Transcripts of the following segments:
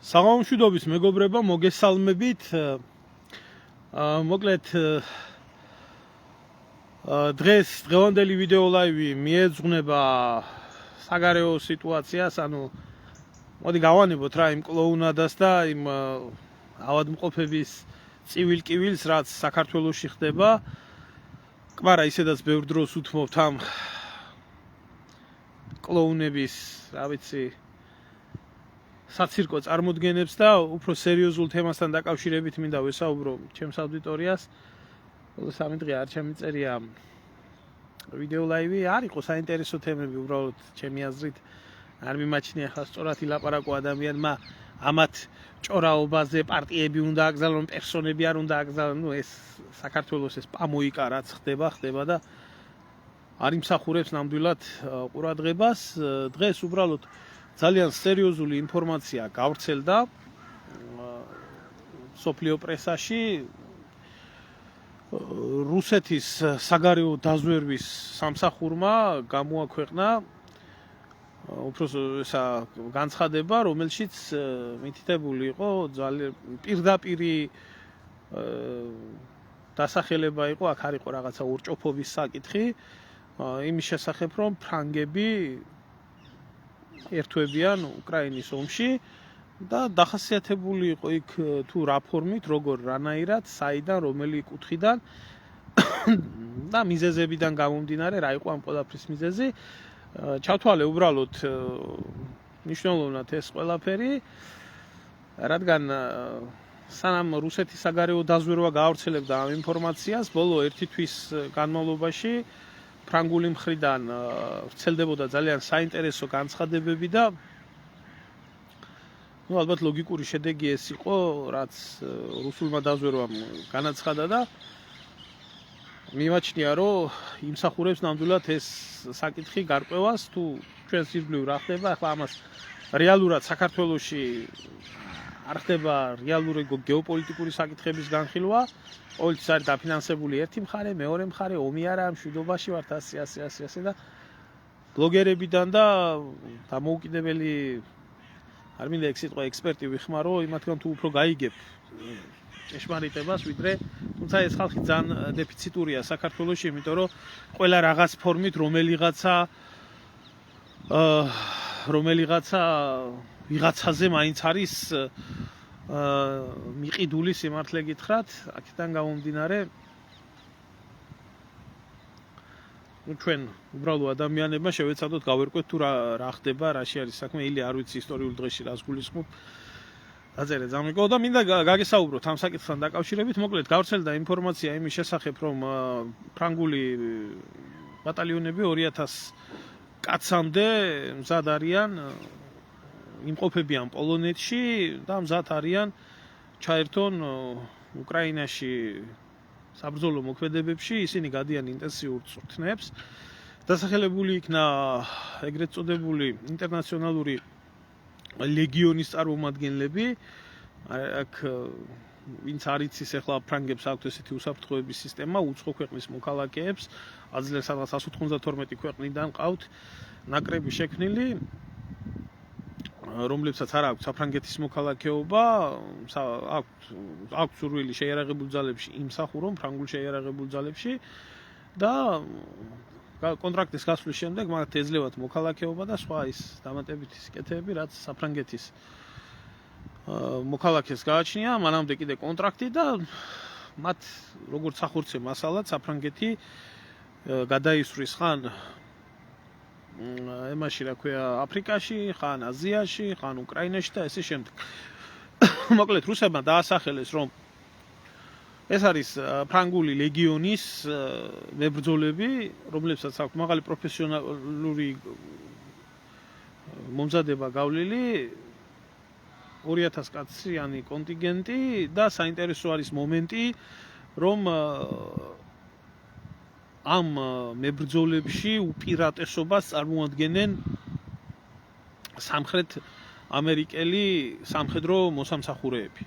საღამომშვიდობის მეგობრებო, მოგესალმებით. მოკლედ დღეს დღევანდელი ვიდეო ლაივი მიეძღვნება საგარეო სიტუაციას, ანუ მოდი გავანებოთ რა იმ კლოუნადას და იმ ავადმყოფების წივილ-კივილს, რაც საქართველოში ხდება. კვარა ისედაც ბევრ დროს უთმობთ ამ კლოუნების, რა ვიცი, საცირკო წარმოდგენებს და უფრო სერიოზულ თემასთან დაკავშირებით მინდა ვესაუბრო ჩემს აუდიტორიას. ბოლო 3 დღე არ შემიწერია ვიდეო ლაივი, არ იყო საინტერესო თემები, უბრალოდ ჩემი აზრით არ მიმაჩნია ხა სწორად ილაპარაკო ადამიანმა ამათ ჭორაობაზე პარტიები უნდა აკრძალონ, პერსონები არ უნდა აკრძალონ, ეს საქართველოს ეს პამოიკა რაც ხდება და არ იმსახურებს ნამდვილად ყურადღებას. დღეს უბრალოდ ძალიან სერიოზული ინფორმაცია გავრცელდა სოფლიო პრესაში. რუსეთის საგარეო დაზვერვის სამსახურმა გამოაქვეყნა უფრო განცხადება, რომელშიც მითითებული იყო ძალიან პირდაპირი დასახელება იყო, აქ არ იყო რაღაცა ურჭოფობის საკითხი, იმის შესახებ, რომ ფრანგები ერთვებიან უკრაინის ომში და დახასიათებული იყო იქ თუ რა ფორმით, როგორ, რანაირად, საიდან, რომელი კუთხიდან და მიზეზებიდან გამომდინარე, რა იყო ამ ყველაფრის მიზეზი. ჩავთვალე უბრალოდ მნიშვნელოვნად ეს ყველაფერი, რადგან სანამ რუსეთის საგარეო დაზვერვა გაავრცელებდა ამ ინფორმაციას, ბოლო 1 თვის განმავლობაში ფრანგული მხრიდან ვრცელდებოდა ძალიან საინტერესო განცხადებები და ალბათ ლოგიკური შედეგი ეს იყო, რაც რუსულმა დაზვერვამ განაცხადა და მიმაჩნია, რომ იმსახურებს ნამდვილად ეს საკითხი გარკვევას, თუ ჩვენს ირგვლივ რა ხდება. ახლა ამას რეალურად საქართველოში არ ხდება რეალური გეოპოლიტიკური საკითხების განხილვა. ყოველთვის არის დაფინანსებული ერთი მხარე, მეორე მხარე, ომი არა, მშვიდობაში ვართ, ასე და ბლოგერებიდან და დამოუკიდებელი არ მინდა ეგ სიტყვა ექსპერტი ვიხმარო, იმათგან თუ უფრო გაიგებ ჭეშმარიტებას, ვიდრე, თუმცა ეს ხალხი ძალიან დეფიციტურია საქართველოში, იმიტომ რომ ყველა რაღაც ფორმით რომელიღაცა ვიღაცაზე მაინც არის მიყიდული სიმართლე გითხრათ, აქედან გამომდინარე ჩვენ უბრალო ადამიანებმა შევეცადოთ გავერკვეთ თუ რა ხდება, რაში არის საქმე, ილი არ ვიცი ისტორიულ დღეში რას გულისხმობ. დაწერე ძამიკო და მინდა გაგესაუბროთ ამ საკითხთან დაკავშირებით. მოკლედ გავრცელდა ინფორმაცია იმის შესახებ, რომ ფრანგული ბატალიონები 2000 კაცამდე მზად არიან, იმყოფებიან პოლონეთში და მზად არიან ჩაერთონ უკრაინაში საბრძოლო მოქმედებებში. ისინი გადიან ინტენსიურ წვრთნებს. დასახელებული იქნა ეგრეთ წოდებული ინტერნაციონალური ლეგიონის წარმომადგენლები. აქ ვინც არ იცის, ახლა ფრანგებს აქვთ ესეთი უსაფრთხოების სისტემა, უცხო ქვეყნის მოქალაქეებს აძლევს 192 ქვეყნიდან ყავთ ნაკრები შექმნილი, რომლებსაც არ აქვს საფრანგეთის მოქალაქეობა, აქვს სურვილი შეიარაღებულ ძალებში იმსახურონ, ფრანგულ შეიარაღებულ ძალებში და კონტრაქტის გასვლის შემდეგ მათ ეძლევათ მოქალაქეობა და სხვა ის დამატებითი სიკეთეები, რაც საფრანგეთის მოქალაქეს გააჩნია, მანამდე კიდე კონტრაქტი და მათ როგორც სახორცე მასალად საფრანგეთი გადაისვრის ხან ემაში, რა ქვია, აფრიკაში, ხან აზიაში, ხან უკრაინაში და ესე შემდეგ. მოკლედ რუსებმა დაასახელეს, რომ ეს არის ფრანგული ლეგიონის მებრძოლები, რომლებსაც აქვთ მაღალი პროფესიონალური მომზადება გავლილი, 2000 კაციანი კონტინგენტი და საინტერესო არის მომენტი, რომ ამ მებრძოლებში უპირატესობას წარმოადგენენ სამხრეთ ამერიკელი სამხედრო მოსამსახურეები.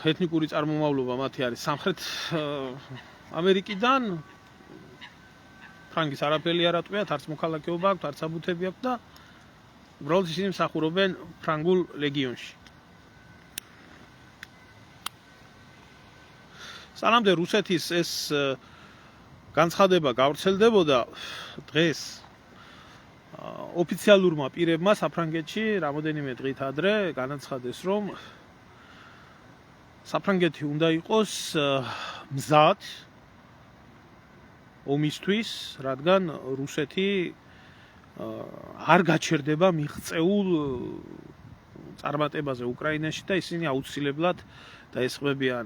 ეთნიკური წარმომავლობა მათი არის სამხრეთ ამერიკიდან, ფრანგის არაფერი არ ატყვიათ, არც მოქალაქეობა აქვთ, არც აბუთები აქვთ და უბრალოდ ისინი მსახურობენ ფრანგულ ლეგიონში. სანამდე რუსეთის ეს განცხადება გავრცელდებოდა, დღეს ოფიციალურმა პირებმა საფრანგეთში რამოდენიმე დღით ადრე განაცხადეს, რომ საფრანგეთი უნდა იყოს მზად ომისთვის, რადგან რუსეთი არ გაჩერდება მიღწეულ წარმატებაზე უკრაინაში და ისინი აუცილებლად დაესხმებიან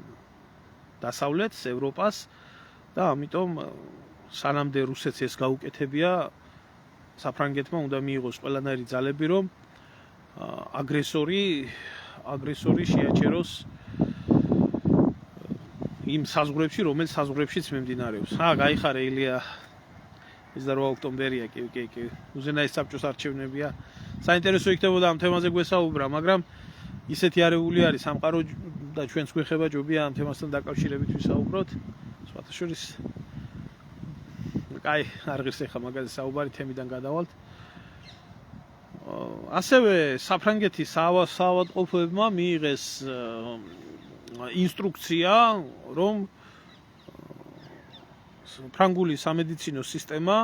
დასავლეთს, ევროპას და ამიტომ სანამდე რუსეთს ეს გაუკეთებია, საფრანგეთმა უნდა მიიღოს ყველანაირი ძალები, რომ აგრესორი შეაჩეროს იმ საზღვრებში, რომელიც საზღვრებშიც მიმდინარეობს. გაიხარე ილია. ის და 8 ოქტომბერია, კი. უზენაეს საბჭოს არჩევნებია. საინტერესო იქნებოდა ამ თემაზე გვესაუბრა, მაგრამ ისეთი არეული არის სამყარო და ჩვენს გვეხება ჯობია ამ თემასთან დაკავშირებით ვისაუბროთ. სხვათა შორის არ ღირს ეხა მაგაზე საუბარი, თემიდან გადავალთ. ასევე საფრანგეთის საავადმყოფოებმა მიიღეს ინსტრუქცია, რომ ფრანგული სამედიცინო სისტემა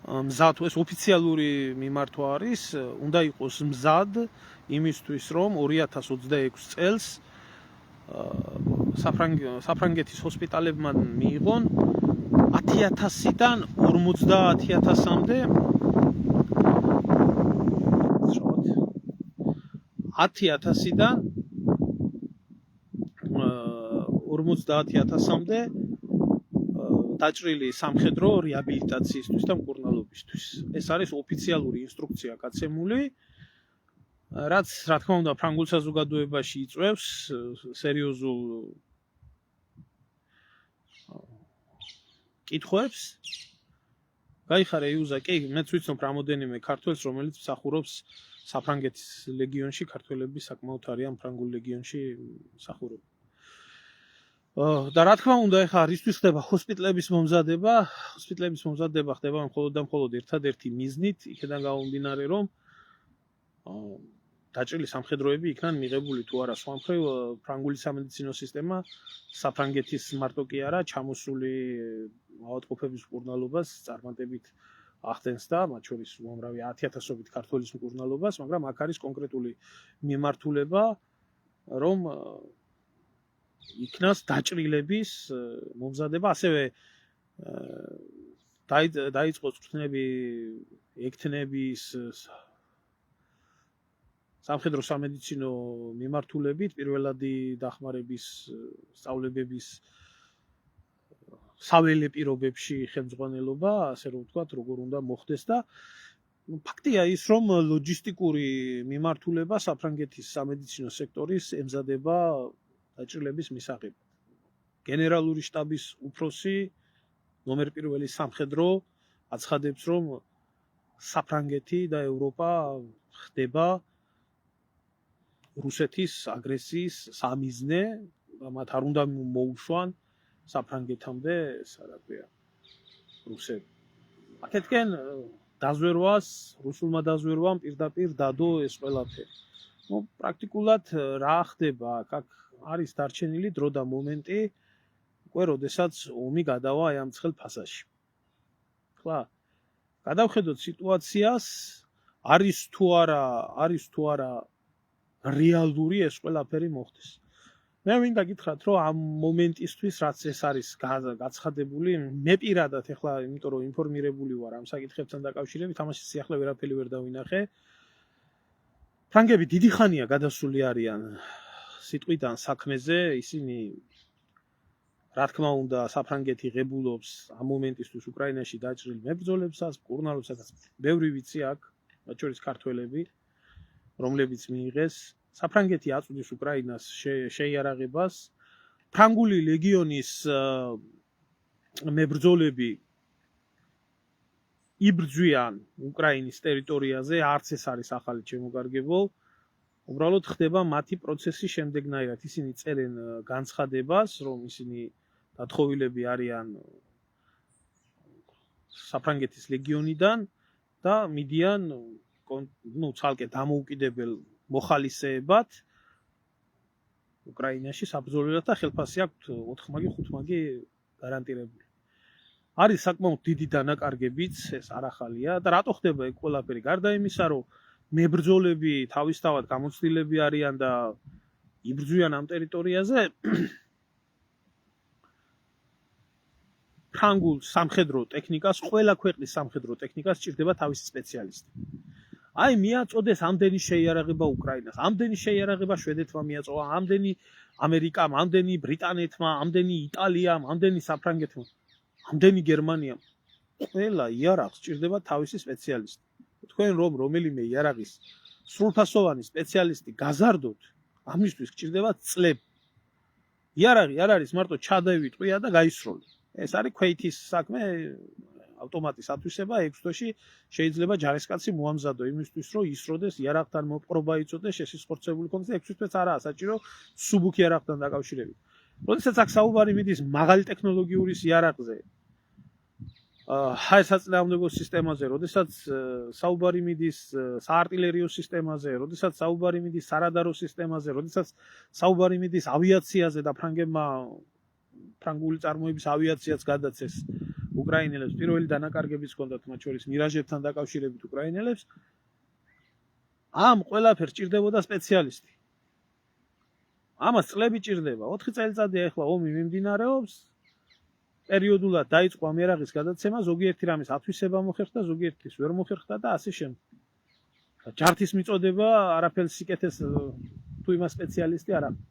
მზად, ეს ოფიციალური მიმართვა არის, უნდა იყოს მზად იმისთვის, რომ 2026 წელს საფრანგეთის ჰოსპიტალებმა მიიღონ 10,000-დან 50,000-მდე 10,000-დან 50,000-მდე დაჭრილი სამხედრო რეაბილიტაციისთვის და მკურნალობისთვის. ეს არის ოფიციალური ინსტრუქცია გაცემული, რაც რა თქმა უნდა ფრანგულ საზოგადოებაში იწვევს სერიოზულ კითხვებს. გაიხარე იუზა, კი, მეც ვიცნობ რამოდენიმე ქართველს, რომელიც მსახურობს საფრანგეთის ლეგიონში, ქართველები საკმაოდ არიან ფრანგულ ლეგიონში მსახურობენ. და რა თქმა უნდა, ეხლა რისთვის ხდება ჰოსპიტლების მომზადება ხდება მხოლოდ და მხოლოდ ერთადერთი მიზნით, იქიდან გამომდინარე, რომ დაჭრილი სამხედროები იქნან მიღებული თუ არა სხვა მხრივ ფრანგული სამედიცინო სისტემა საფრანგეთის მარტო კი არა, ჩამოსული ავადმყოფების მკურნალობას წარმატებით ახდენს და მათ შორის უამრავი 10,000-ობით ქართველის მკურნალობას, მაგრამ აქ არის კონკრეტული მიმართულება, რომ იქნას დაჭრილების მომზადება, ასევე დაიწყო წვრთნები ექთნების სამხედრო სამედიცინო მიმართულებით, პირველადი დახმარების სწავლებების საველე პირობებში ხელმძღვანელობა, ასე რომ ვთქვათ, როგორ უნდა მოხდეს და ფაქტია ის, რომ ლოჯისტიკური მიმართულება საფრანგეთის სამედიცინო სექტორის ემზადება დაჭრილების მისაღებად. გენერალური შტაბის უფროსი ნომერ პირველი სამხედრო აცხადებს, რომ საფრანგეთი და ევროპა ხდება რუსეთის აგრესიის სამიზნე და მათ არ უნდა მოუშვან საფრანგეთამდე, რა ქვია, რუსები. აქეთკენ დაზვერვას, რუსულმა დაზვერვამ პირდაპირ დადო ეს ყველაფერი. პრაქტიკულად რა ხდება აქ არის დარჩენილი დრო და მომენტი, უკვე როდესაც ომი გადავა აი ამ ცხელ ფასაში. ხლა, გადავხედოთ სიტუაციას, არის თუ არა რეალური ეს ყველაფერი მოხდეს. მე მინდა გითხრათ, რომ ამ მომენტისთვის რაც ეს არის გაცხადებული, მე პირადად ეხლა, იმიტომ რომ ინფორმირებული ვარ ამ საკითხებთან დაკავშირებით, ამაში სიახლე ვერაფერი ვერ დავინახე. ფრანგები დიდი ხანია გადასული არიან სიტყვიდან საქმეზე, ისინი რა თქმა უნდა საფრანგეთი ღებულობს ამ მომენტისთვის უკრაინაში დაჭრილ მებრძოლებსაც, მკურნალობსაც, ბევრი ვიცი აქ, მათ შორის ქართველები, რომლებიც მიიღეს. საფრანგეთი აწვდის უკრაინას შეიარაღებას. ფრანგული ლეგიონის მებრძოლები იბრძვიან უკრაინის ტერიტორიაზე, არც ეს არის ახალი შემოგარგებო. უბრალოდ ხდება მათი პროცესი შემდეგნაირად. ისინი წერენ განცხადებას, რომ ისინი დათხოვილები არიან საფრანგეთის ლეგიონიდან და მიდიან ცალკე დამოუკიდებელ მოხალისეებად უკრაინაში საბრძოლველად და ხელფასი აქვთ 4 5 გარანტირებული. არის საკმაოდ დიდი დანაკარგებიც, ეს არ ახალია და რატო ხდება ეგ ყველაფერი? გარდა იმისა, რომ მებრძოლები თავისთავად გამოცდილები არიან და იბრძვიან ამ ტერიტორიაზე, ფრანგულ სამხედრო ტექნიკას, ყველა ქვეყნის სამხედრო ტექნიკას სჭირდება თავისი სპეციალისტი. აი მიაწოდეს ამდენი შეიარაღება უკრაინას, ამდენი შეიარაღება შვედეთმა მიაწოვა, ამდენი ამერიკამ, ამდენი ბრიტანეთმა, ამდენი იტალიამ, ამდენი საფრანგეთმა, ამდენი გერმანიამ. ყველა იარაღს სჭირდება თავისი სპეციალისტი. თქვენ რომელიმე იარაღის სრულფასოვანი სპეციალისტი გაზარდოთ, ამისთვის სჭირდება წლები. იარაღი არ არის მარტო ჩადევიტყვია და გაისროლე. ეს არის ქვეითის საქმე, ავტომატის ათვისება 6 თვეში შეიძლება ჯარისკაცი მოამზადო იმისთვის, რომ ისროდეს იარაღთან მოპყრობა იწოდეს, შესისხორცებული ქონდეს 6 თვეც არაა საჭირო სუბუქი იარაღთან დაკავშირებით. როდესაც აქ საუბარი მიდის მაღალი ტექნოლოგიური იარაღზე, ჰაერსაწინააღმდეგო სისტემაზე, როდესაც საუბარი მიდის საარტილერიო სისტემაზე, როდესაც საუბარი მიდის სარადარო სისტემაზე, როდესაც საუბარი მიდის ავიაციაზე და ფრანგული წარმოების ავიაციაც გადაცეს უკრაინელებს, პირველი დანაკარგებიც ჰქონდათ მათ შორის მირაჟებთან დაკავშირებით უკრაინელებს, ამ ყველაფერს ჭირდებოდა სპეციალისტი. ამას წლები ჭირდება, 4 წელიწადია ახლა ომი მიმდინარეობს. პერიოდულად დაიწყო ამ იარაღის გადაცემა, ზოგიერთი რამის ათვისება მოხერხდა, ზოგიერთის ვერ მოხერხდა და ასე შემდეგ. ჯართის მიწოდება არაფერს სიკეთეს თუ იმას სპეციალისტი არ აქვს.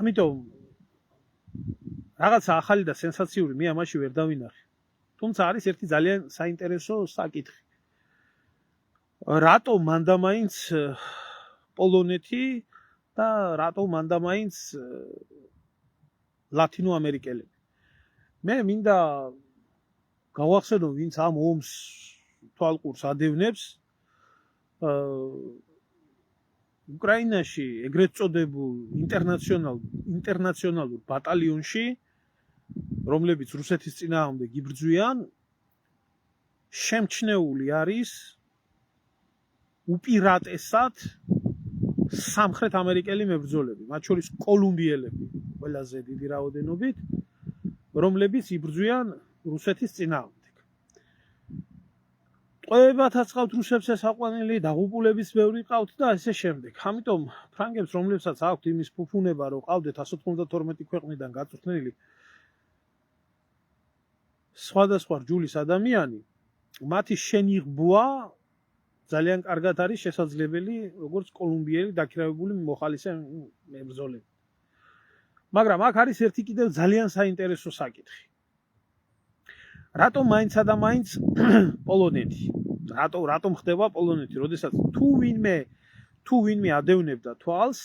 ამიტომ რაღაცა ახალი და სენსაციური მე ამაში ვერ დავინახე. თუმცა არის ერთი ძალიან საინტერესო საკითხი. რატო მანდამაინც პოლონეთი და რატო მანდამაინც ლათინო ამერიკელები? მე მინდა გავახსენო, ვინც ამ ომს თვალყურს ადევნებს, უკრაინაში ეგრეთ წოდებულ ინტერნაციონალურ ბატალიონში, რომლებიც რუსეთის წინააღმდეგ იბრძვიან, შემჩნეული არის უპირატესად სამხრეთ ამერიკელი მებრძოლები, მათ შორის კოლუმბიელები, ყველაზე დიდი რაოდენობით, რომლებიც იბრძვიან რუსეთის წინააღმდეგ. ტყვეებათაც ყავთ რუსებს ესაყვანილი, დაღუპულებიც ბევრი ყავთ და ასე შემდეგ. ამიტომ ფრანგებს, რომლებსაც აქვთ იმის ფუფუნება, რომ ყავდეთ 192 ქვეყნიდან გაწვრთნილი სხვადასხვა რჯულის ადამიანი, მათი შენიღბვა ძალიან კარგად არის შესაძლებელი, როგორც კოლუმბიელი დაქირავებული მოხალისე მებრძოლები. მაგრამ აქ არის ერთი კიდევ ძალიან საინტერესო საკითხი. რატომ მაინცსა და მაინც პოლონეთი? რატომ ხდება პოლონეთი? როდესაც თუ ვინმე ადევნებდა თვალს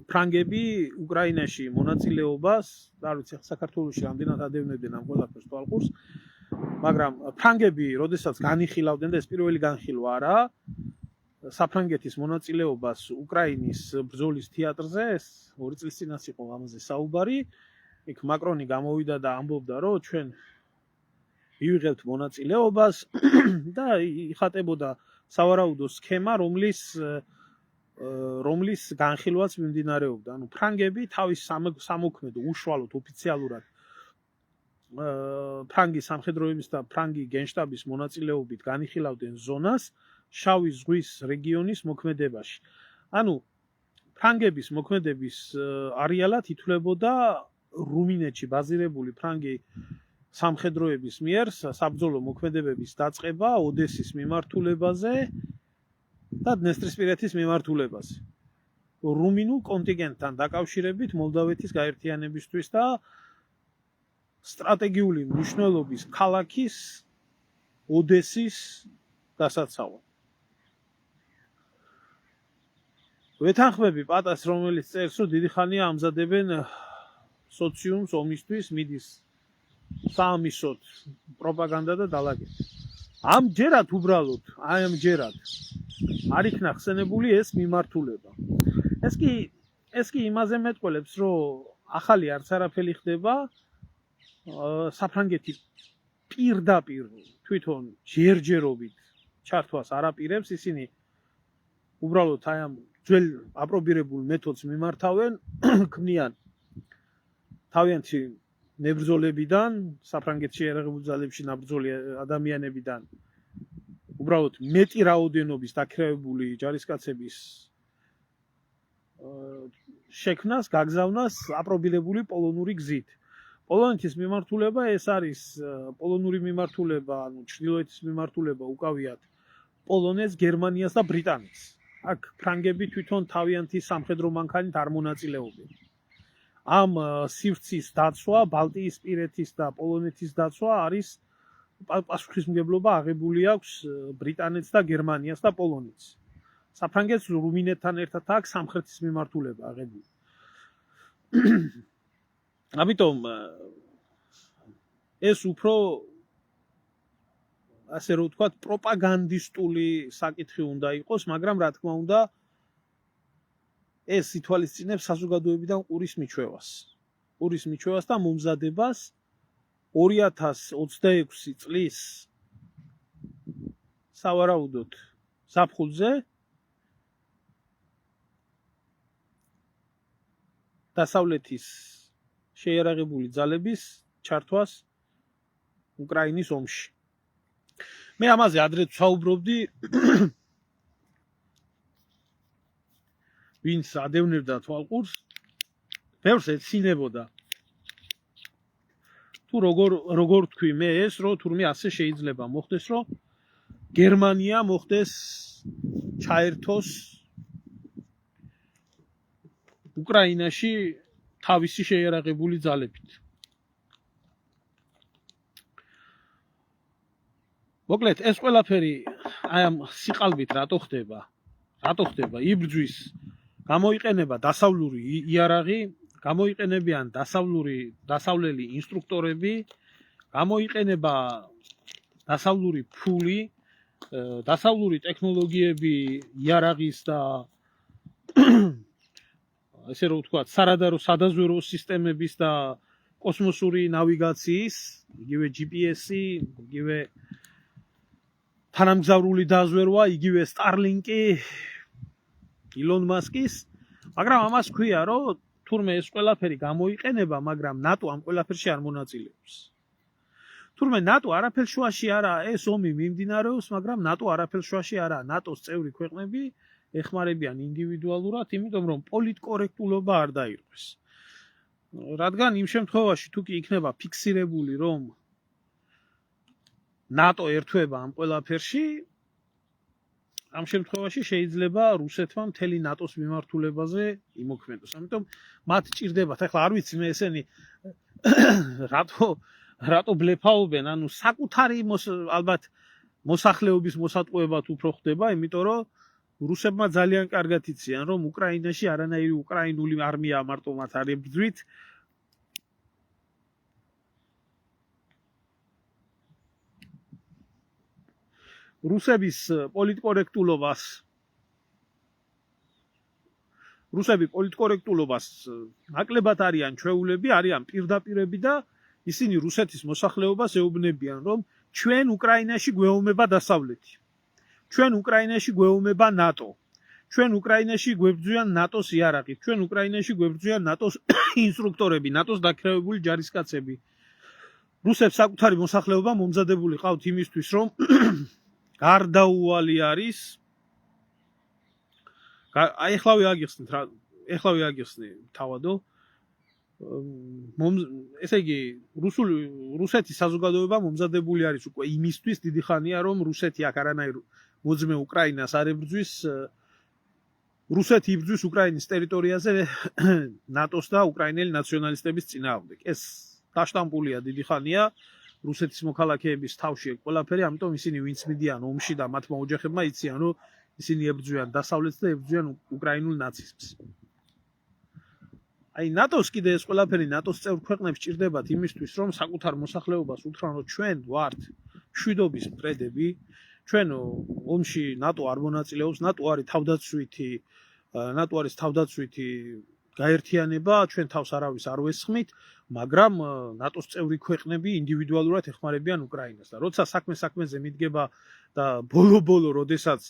ფრანგები უკრაინაში მონაწილეობას, არ ვიცი, საქართველოში რამდენად ადევნებდნენ ამ ყველაფერს თვალყურს, მაგრამ ფრანგები, როდესაც განიხილავდნენ და ეს პირველი განხილვა არა, საფრანგეთის მონაწილეობას უკრაინის ბრძოლის თეატრზე, ეს 2 წლის წინაც იყო ამაზე საუბარი. იქ მაკრონი გამოვიდა და ამბობდა, რომ ჩვენ მივიღებთ მონაწილეობას და იხატებოდა სავარაუდო სქემა, რომლის განხილვაც მიმდინარეობდა. ანუ ფრანგები თავის სამოქმედო უშუალოდ ოფიციალურად ფრანგი სამხედროების და ფრანგი გენშტაბის მონაწილეობით განიხილავდნენ ზონას შავი ზღვის რეგიონის მოქმედებაში. ანუ ფრანგების მოქმედების არეალად ითვლებოდა რუმინეთში ბაზირებული ფრანგი სამხედროების მიერ საბრძოლო მოქმედებების დაწყება ოდესის მიმართულებაზე და დნესტრისპირეთის მიმართულებაზე. რუმინულ კონტინგენტთან დაკავშირებით მოლდავეთის გაერთიანებისთვის და სტრატეგიული მნიშვნელობის ქალაქის ოდესის დასაცავად. ვეთანხმები პატას, რომელიც წერს, რომ დიდი ხანია ამზადებენ სოციუმს ომისთვის, მიდის საამისოდ პროპაგანდა და დალაგება. ამჯერად უბრალოდ, ამჯერად არ იქნა ხსენებული ეს მიმართულება. ეს კი იმაზე მეტყველებს, რომ ახალი არც არაფერი ხდება, საფრანგეთი პირდაპირ თვითონ ჯერჯერობით ჩართვას არ აპირებს, ისინი უბრალოდ აი ამ ძველ აპრობირებულ მეთოდს მიმართავენ, ქმნიან თავიანთი ნებრძოლებიდან, საფრანგეთში ერაღებულ ძალებში ნაბრძოლი ადამიანებიდან უბრალოდ მეტი რაოდენობის დაქირავებული ჯარისკაცების შექმნას, გაგზავნას აპრობირებული პოლონური გზით. პოლონეთის მიმართულება ეს არის პოლონური მიმართულება, ანუ ჩრდილოეთის მიმართულება უკავიათ პოლონეთს, გერმანიას და ბრიტანეთს. აქ ფრანგები თვითონ თავიანთი სამხედრო მანქანით არ მონაწილეობენ. ამ სივრცის დაცვა, ბალტიისპირეთის და პოლონეთის დაცვა არის პასუხისმგებლობა აღებული აქვს ბრიტანეთს და გერმანიას და პოლონეთს. საფრანგეთს რუმინეთთან ერთად აქვს სამხრეთის მიმართულება აღებული. ამიტომ ეს უფრო ასე რომ ვთქვათ, პროპაგანდისტული საკითხი უნდა იყოს, მაგრამ რა თქმა უნდა, ეს ითვალისწინებს საზოგადოებიდან ყურის მიჩვევას. ყურის მიჩვევას და მომზადებას 2026 წლის სავარაუდოდ ზაფხულზე დასავლეთის შეიარაღებული ძალების ჩართვას უკრაინის ომში. მე ამაზე ადრე ვსაუბრობდი, ვინც ადევნებდა თვალყურს, ბევრს ეცინებოდა. თუ როგორ თქვი მე ეს, რომ თურმე ასე შეიძლება მოხდეს, რომ გერმანია მოხდეს ჩაერთოს უკრაინაში თავისი შეიარაღებული ძალებით. მოკლედ, ეს ყველაფერი აი ამ სიყალბით რატო ხდება? იბრძვის გამოიყენება დასავლური იარაღი, გამოიყენებიან დასავლელი ინსტრუქტორები, გამოიყენება დასავლური ფული, დასავლური ტექნოლოგიები იარაღის და ესე რომ ვთქვათ, სარადარო სადაზვერვო სისტემების და კოსმოსური ნავიგაციის, იგივე GPS-ი, იგივე თანამგზავრული დაზვერვა, იგივე Starlink-ი, ილონ მასკის, მაგრამ ამას ქვია, რომ თურმე ეს ყველაფერი გამოიყენება, მაგრამ ნატო ამ ყველაფერში არ მონაწილეობს. თურმე ნატო არაფერს შუაში არაა, ეს ომი მიმდინარეობს, მაგრამ ნატო არაფერს შუაში არაა. ნატოს წევრი ქვეყნები ეხმარებიან ინდივიდუალურად, იმიტომ რომ პოლიტკორექტულობა არ დაირღვეს. რადგან იმ შემთხვევაში თუ კი იქნება ფიქსირებული, რომ ნატო ერთვება ამ ყველაფერში, ამ შემთხვევაში შეიძლება რუსეთმა მთელი ნატოს მიმართულებაზე იმოქმედოს. ამიტომ მათ ჭირდებათ, ახლა არ ვიცი მე ესენი რატო ბლეფაობენ, ანუ საკუთარი ალბათ მოსახლეობის მოსატყუებად უფრო ხდება, იმიტომ რომ რუსებმა ძალიან კარგად იციან, რომ უკრაინაში არანაირი უკრაინული არმია მარტო მათ არ ებრძვით. რუსები პოლიტკორექტულობას ნაკლებად არიან ჩვეულები, არიან პირდაპირები და ისინი რუსეთის მოსახლეობას ეუბნებიან, რომ ჩვენ უკრაინაში გვეომება დასავლეთი. ჩვენ უკრაინაში გვეომება ნატო. ჩვენ უკრაინაში გვებრძვიან ნატოს იარაღი, ჩვენ უკრაინაში გვებრძვიან ნატოს ინსტრუქტორები, ნატოს დაქირავებული ჯარისკაცები. რუსებს საკუთარი მოსახლეობა მომზადებული ყავთ იმისთვის, რომ გარდაუვალი არის. ეხლავე აგიხსნი თავადო. ესე იგი, რუსეთის საზოგადოება მომზადებული არის უკვე იმისთვის დიდი ხანია, რომ რუსეთი აქ არანაირ მოძმე უკრაინას არ ებრძვის. რუსეთი იბრძვის უკრაინის ტერიტორიაზე ნატოს და უკრაინელი ნაციონალისტების წინააღმდეგ. ეს დაშტამპულია დიდი ხანია. რუსეთის მოქალაქეების თავში ყველაფერი, ამიტომ ისინი ვინც მიდიან ომში და მათმა ოჯახებმა იციან, რომ ისინი ებრძვიან დასავლეთს და ებრძვიან უკრაინულ ნაციზმს. აი ნატოს კიდე ეს ყველაფერი ნატოს წევრ ქვეყნებს ჭირდებათ იმისთვის, რომ საკუთარ მოსახლეობას უთხრან, რომ ჩვენ ვართ მშვიდობის მტრედები, ჩვენ ომში ნატო არ მონაწილეობს, ნატო არის თავდაცვითი გაერთიანება ჩვენ თავს არავის არ ვესხმით, მაგრამ ნატოს წევრი ქვეყნები ინდივიდუალურად ეხმარებიან უკრაინას და როცა საქმეზე მიდგება და ბოლო-ბოლო, როდესაც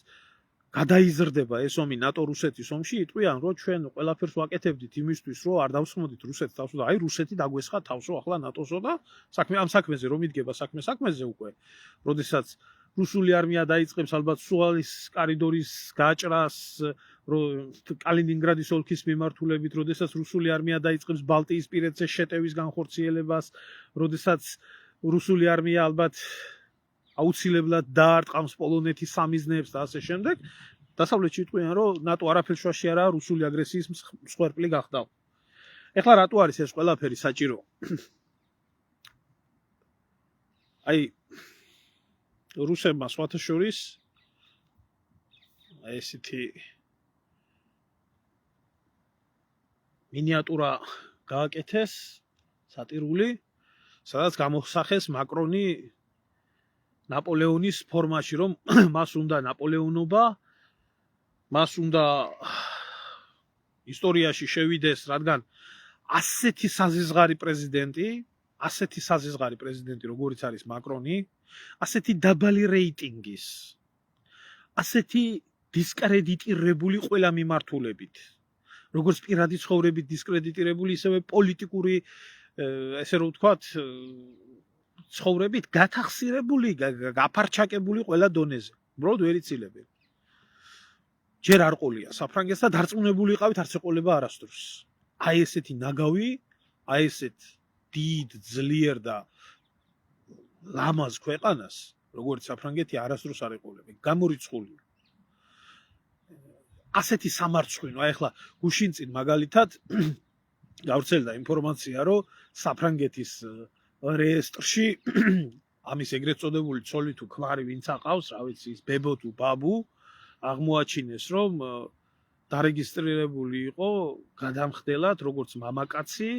გადაიზრდება ეს ომი ნატო-რუსეთის ომში, იტყვიან, რომ ჩვენ ყველაფერს ვაკეთებდით იმისთვის, რომ არ დავსხმოდით რუსეთს თავსო და აი რუსეთი დაგვესხა თავსო ახლა ნატოსო და ამ საქმეზე რომ მიდგება საქმეზე უკვე, როდესაც რუსული არმია დაიწყებს ალბათ სუალის კორიდორის გაჭრას, კალინინგრადის ოლქის მიმართულებით, როდესაც რუსული არმია დაიწყებს ბალტიისპირეთზე შეტევის განხორციელებას, როდესაც რუსული არმია ალბათ აუცილებლად დაარტყამს პოლონეთის სამიზნეებს და ასე შემდეგ, დასავლეთში იტყვიან, რომ ნატო არაფერს შუაში არაა რუსული აგრესიის მსხვერპლი გახდა. ეხლა რატო არის ეს ყველაფერი საჭირო? აი რუსებმა სხვათა შორის ესეთი მინიატურა გააკეთეს სატირული, სადაც გამოსახეს მაკრონი ნაპოლეონის ფორმაში, რომ მას უნდა ნაპოლეონობა, მას უნდა ისტორიაში შევიდეს, რადგან ასეთი საზღარი პრეზიდენტი, როგორიც არის მაკრონი, ასეთი დაბალი რეიტინგის, ასეთი დისკრედიტირებული ყველა მიმართულებით, როგორც პირადი ცხოვრებით დისკრედიტირებული, ისევე პოლიტიკური, ესე რომ ვთქვათ, ცხოვრებით გათახსირებული, გაფარჩაკებული ყველა დონეზე. უბრალოდ ვერ იცილებენ. ჯერ არ ყოლია საფრანგეთს და დარწმუნებული იყავით არც ეყოლება არასდროს. აი ესეთი ნაგავი, აი ესეთ დიდ, ძლიერ და ლამაზ ქვეყანას, როგორც საფრანგეთი არასდროს არ ეყოლებენ. გამორიცხულია. ასეთი სამარცხვინო, აი ახლა გუშინ წინ მაგალითად გავრცელდა ინფორმაცია, რომ საფრანგეთის რეესტრში ამის ეგრეთ წოდებული ცოლი თუ ქმარი ვინც აყავს, რა ვიცი, ის ბებო თუ ბაბუ, აღმოაჩინეს, რომ დარეგისტრირებული იყო გადამხდელად, როგორც მამაკაცი,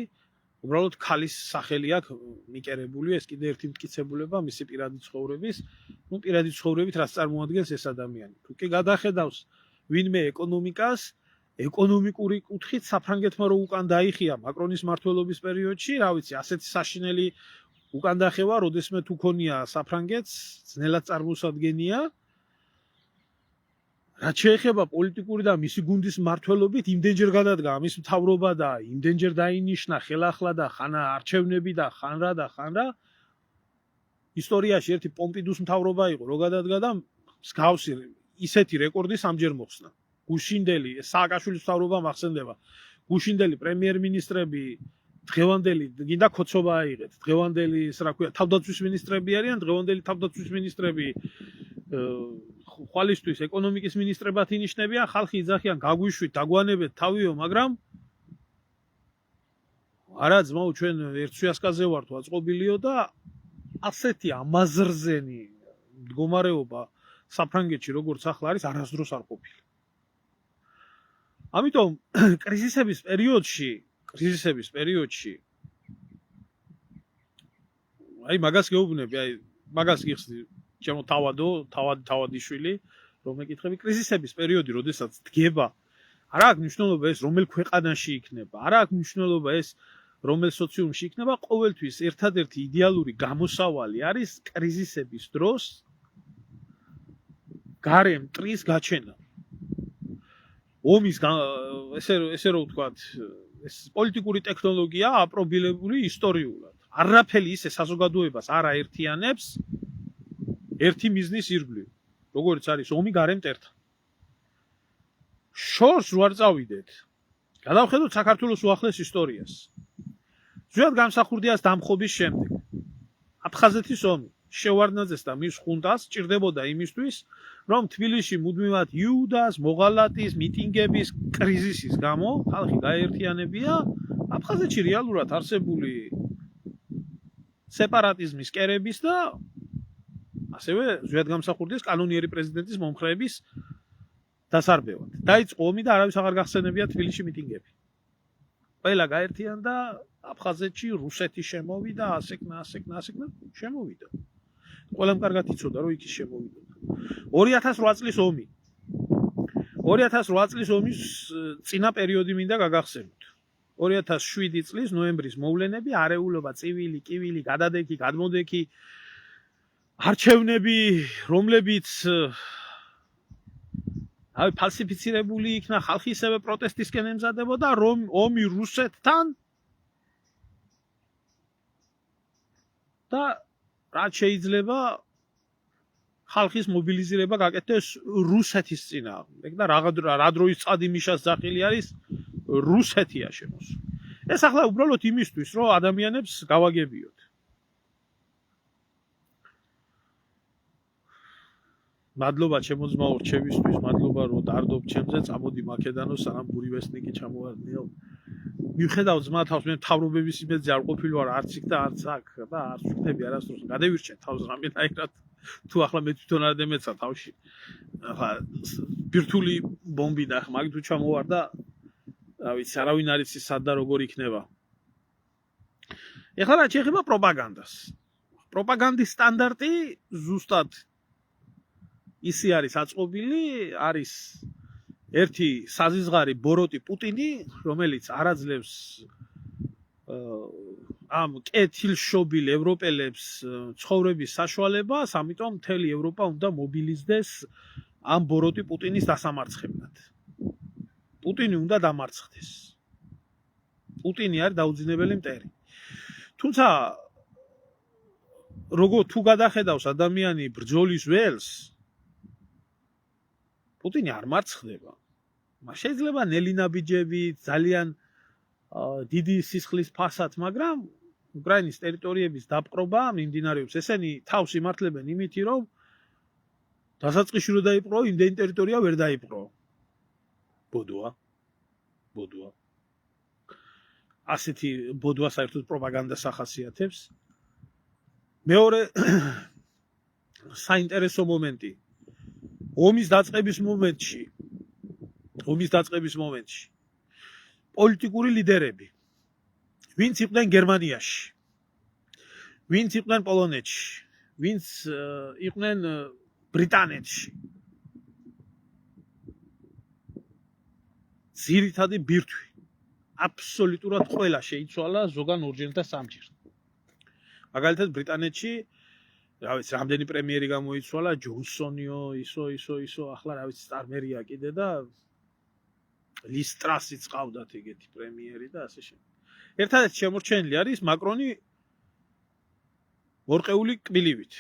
უბრალოდ ქალის სახელი აქვს მიკერებული, ეს კიდე ერთი მტკიცებულება მისი პირადი ცხოვრების, პირადი ცხოვრებით რაც წარმოადგენს ეს ადამიანი. თუ კი გადახედავს ვინმე ეკონომიკას, ეკონომიკური კუთხით საფრანგეთმა რო უკან დაიხია მაკრონის მმართველობის პერიოდში, რა ვიცი, ასეთი საშინელი უკან დახევა, როდესმე თუ ქონია საფრანგეთს, ძნელად წარმოსადგენია. რაც შეეხება პოლიტიკური და მისი გუნდის მმართველობით, იმდენჯერ გადადგა მის მთავრობა და იმდენჯერ დაინიშნა ხელახლა და ხანა არჩევნები და ხან რა, ისტორიაში ერთი პომპიდუს მთავრობა იყო, რო გადადგა და მსგავსი ისეთი რეკორდი სამჯერ მოხსნა. გუშინდელი სააკაშვილის მთავრობა მახსენდება. გუშინდელი პრემიერ-მინისტრები დღევანდელი გინდა ქოცობა აიღეთ. დღევანდელი ის რა ქვია, თავდაცვის მინისტრები არიან, დღევანდელი თავდაცვის მინისტრები ხვალისთვის ეკონომიკის მინისტრებად ინიშნებიან, ხალხი იძახიან გაგვიშვით, დაგვანებეთ თავიო, მაგრამ არა ძმაო, ჩვენ ერთსვიასკაზე ვართ აწყობილიო და ასეთი ამაზრზენი მდგომარეობა საფრანგეთში როგორც ახლა არის, არასდროს არ ყოფილა. ამიტომ კრიზისების პერიოდში აი მაგას გეუბნები, აი მაგას გიხსნი ჩემო თავადიშვილი, რომ მეკითხები კრიზისების პერიოდი, როდესაც დგება, არ აქვს მნიშვნელობა ეს რომელ ქვეყანაში იქნება, არ აქვს მნიშვნელობა ეს რომელ სოციუმში იქნება, ყოველთვის ერთადერთი იდეალური გამოსავალი არის კრიზისების დროს გარე მტრის გაჩენა. ომის ესე რომ ვთქვათ, ეს პოლიტიკური ტექნოლოგია აპრობილებული ისტორიულად. არაფერი ისე საზოგადოებას არ აერთიანებს ერთი მიზნის ირგვლივ, როგორც არის ომი გარე მტერთან. შორს რო არ წავიდეთ, გადავხედოთ საქართველოს უახლეს ისტორიას. ზუსტად გამსახურდიას დამხობის შემდეგ აფხაზეთის ომი შევარდნაძეს და მის ხუნტას ჭირდებოდა იმისთვის, რომ თბილისში მუდმივად იუდას, მოღალატის, მიტინგების, კრიზისის გამო ხალხი გაერთიანებია, აფხაზეთში რეალურად არსებული სეპარატიზმის კერების და ასევე ზუსტად გამსახურდიას კანონიერი პრეზიდენტის მომხრეების დასარბევად. დაიწყო ომი და არავის აღარ გახსენებია თბილისში მიტინგები. ყველა გაერთიანდა აფხაზეთში, რუსეთი შემოვიდა, ასეკნა, შემოვიდა. ყველამ კარგად იცოდა, რომ იქ შემოვიდა. 2008 წლის ომი. 2008 წლის ომის წინა პერიოდი მინდა გაგახსენოთ. 2007 წლის ნოემბრის მოვლენები, არეულობა, წივილი, კივილი, გადადექი, გადმოდექი, არჩევნები, რომლებიც ფალსიფიცირებული იქნა, ხალხი ისევე პროტესტისკენ ემზადებოდა, რომ ომი რუსეთთან და რაც შეიძლება ხალხის მობილიზირება გაკეთდეს რუსეთის წინააღმდეგ და რა დროის წადი მიშას ძახილი არის რუსეთია შემოსული. ეს ახლა უბრალოდ იმისთვის, რომ ადამიანებს გავაგებიოთ. მადლობა ჩემო ძმაო რჩევისთვის, მადლობა რომ დარდობ ჩემზე, წამოდი მაკედანო, სანამ ბურივესნიკი ჩამოვარდნიო. მიუხედავ ძმა თავს, მე მთავრობების იმედზე არ ყოფილი ვარ, არც იქ და არც აქ და არც ვხვდები არასდროს. გადევირჩე თავს რამენაირად. თუ ახლა მე თვითონ არ დამეცა თავში. ახლა ბირთული ბომბი და ახლა მაგ თუ ჩამოვარდა, რა ვიცი, არავინ არ იცის სად და როგორ იქნება. ეხლა რა შეეხება პროპაგანდას. პროპაგანდის სტანდარტი ზუსტად ისი არის აწყობილი, არის ერთი საზიზღარი ბოროტი პუტინი, რომელიც არაძლევს ამ კეთილშობილ ევროპელებს ცხოვრების საშუალებას, ამიტომ მთელი ევროპა უნდა მობილიზდეს ამ ბოროტი პუტინის დასამარცხებლად. პუტინი უნდა დამარცხდეს. პუტინი არის დაუძინებელი მტერი. თუმცა როგორ თუ გადახედავს ადამიანი ბრძოლის ველს, პუტინი არ მარცხდება. შეიძლება ნელინაბიჯები ძალიან დიდი სისხლის ფასად, მაგრამ უკრაინის ტერიტორიების დაპყრობა მიმდინარეობს. ესენი თავს იმართლებენ იმითი, რომ დასაწყისში რო დაიპყრო, იმდენი ტერიტორია ვერ დაიპყრო. ბოდოა. ასეთი ბოდოა საერთოდ პროპაგანდას ახასიათებს. მეორე საინტერესო მომენტი. ომის დაწყების მომენტში პოლიტიკური ლიდერები, ვინც იყვნენ გერმანიაში, ვინც იყვნენ პოლონეთში, ვინც იყვნენ ბრიტანეთში, ძირითადი ბირთვი აბსოლუტურად ყველა შეიცვალა ზოგან ორჯერ და სამჯერ. მაგალითად ბრიტანეთში რა ვიცი, რამდენი პრემიერი გამოიცვალა, ჯონსონიო, ისო, ახლა რა ვიცი, სტარმერია კიდე და ლისტრასიც ყავდათ ეგეთი პრემიერი და ასე შემდეგ. ერთადერთი შემორჩენილი არის მაკრონი მორყეული კბილივით.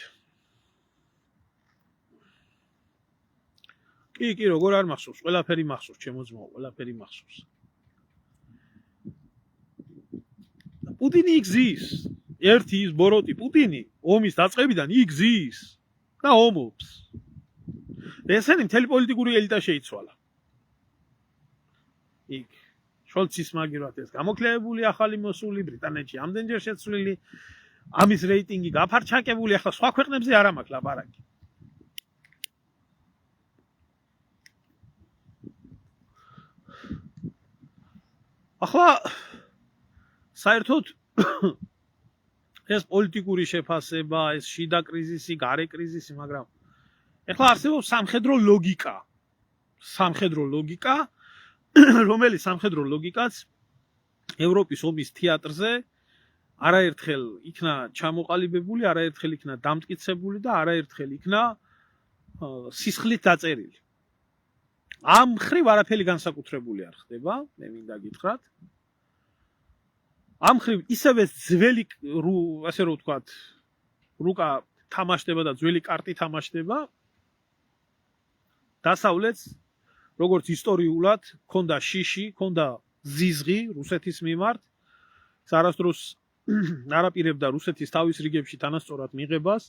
კი, როგორ არ მახსოვს, ყველაფერი მახსოვს, ჩემო ძმაო, ყველაფერი მახსოვს. პუტინი იგზის. ერთი ის ბოროტი პუტინი ომის დაწყებიდან იგზის და ომობს. ესენი მთელი პოლიტიკური ელიტა შეიცვალა. იქ შოლცის მაგივრად ეს გამოკლებული ახალი მოსული ბრიტანეთში ამდენჯერ შეცვლილი, ამის რეიტინგი გაფარჩაკებული, ახლა სხვა ქვეყნებზე არ ამაქვს ლაპარაკი. ახლა საერთოდ ეს პოლიტიკური შეფასება, ეს შიდა კრიზისი, გარე კრიზისი, მაგრამ ეხლა არსებობს სამხედრო ლოგიკა, რომელიც სამხედრო ლოგიკაც ევროპის ომის თეატრზე არაერთხელ იქნა ჩამოყალიბებული, არაერთხელ იქნა დამტკიცებული და არაერთხელ იქნა სისხლით დაწერილი. ამ ხრივ არაფერი განსაკუთრებული არ ხდება, მე მინდა გითხრათ. ამ ხრივ ისევე ძველი, ასე რომ ვთქვათ, რუკა თამაშდება და ძველი კარტი თამაშდება. დასავლეთს, როგორც ისტორიულად, ქონდა შიში, ქონდა ზიზღი რუსეთის მიმართ. ეს არასდროს არ აპირებდა რუსეთის თავის რიგებში თანასწორად მიღებას.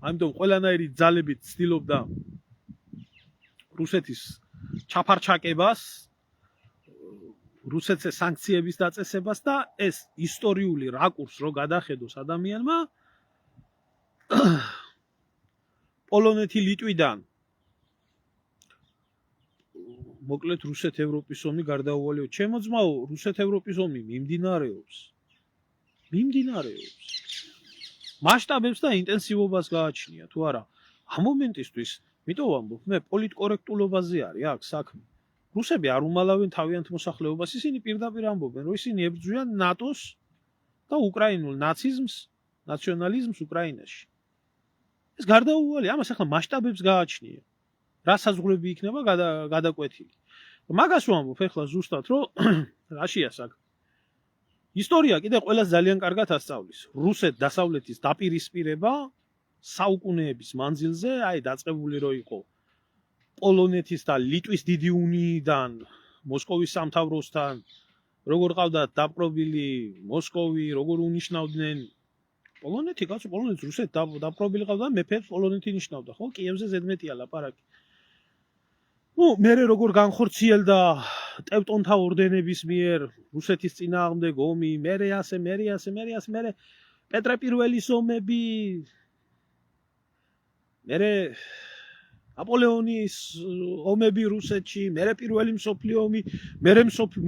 ამიტომ ყველანაირი ძალებით ცდილობდა რუსეთის ჩაფარჩაკებას, რუსეთზე სანქციების დაწესებას და ეს ისტორიული რაკურს რო გადახედოს ადამიანმა, პოლონეთი ლიტვიდან მოკლედ რუსეთ-ევროპის ომი გარდაუვალია. ჩემო ძმაო, რუსეთ-ევროპის ომი მიმდინარეობს. მასშტაბებს და ინტენსივობას გააჩნია, თუ არა. ამ მომენტისთვის, იმიტომ ვამბობ, მე პოლიტკორექტულობაზე არის აქ საქმე. რუსები არ უმალავენ თავიანთ მოსახლეობას, ისინი პირდაპირ ამბობენ, რომ ისინი ებრძვიან ნატოს და უკრაინულ ნაციზმს, ნაციონალიზმს უკრაინაში. ეს გარდაუვალი, ამას ახლა მასშტაბებს გააჩნია. რა საზღვრები იქნება გადაკვეთილი. მაგას ვამბობ ახლა ზუსტად, რომ რაშია საქმე. ისტორია კიდე ყველას ძალიან კარგად ასწავლის. რუსეთ-დასავლეთის დაპირისპირება საუკუნეების მანძილზე, დაწყებული რო იყო პოლონეთის და ლიტვის დიდი უნიიდან, მოსკოვის სამთავროსთან, როგორ ყავდათ დაპყრობილი მოსკოვი, როგორ უნიშნავდნენ პოლონეთი, კაცო, პოლონეთს რუსეთ დაპყრობილი ყავდა, მეფეს პოლონეთი ნიშნავდა, ხო? კიევზე ზედმეტია ლაპარაკი. მერე როგორ განხორციელდა ტევტონთა ორდენების მიერ რუსეთის წინააღმდეგ ომი, მერე პეტრე პირველის ომები, მერე ნაპოლეონის ომები რუსეთში, მერე პირველი მსოფლიო ომი, მერე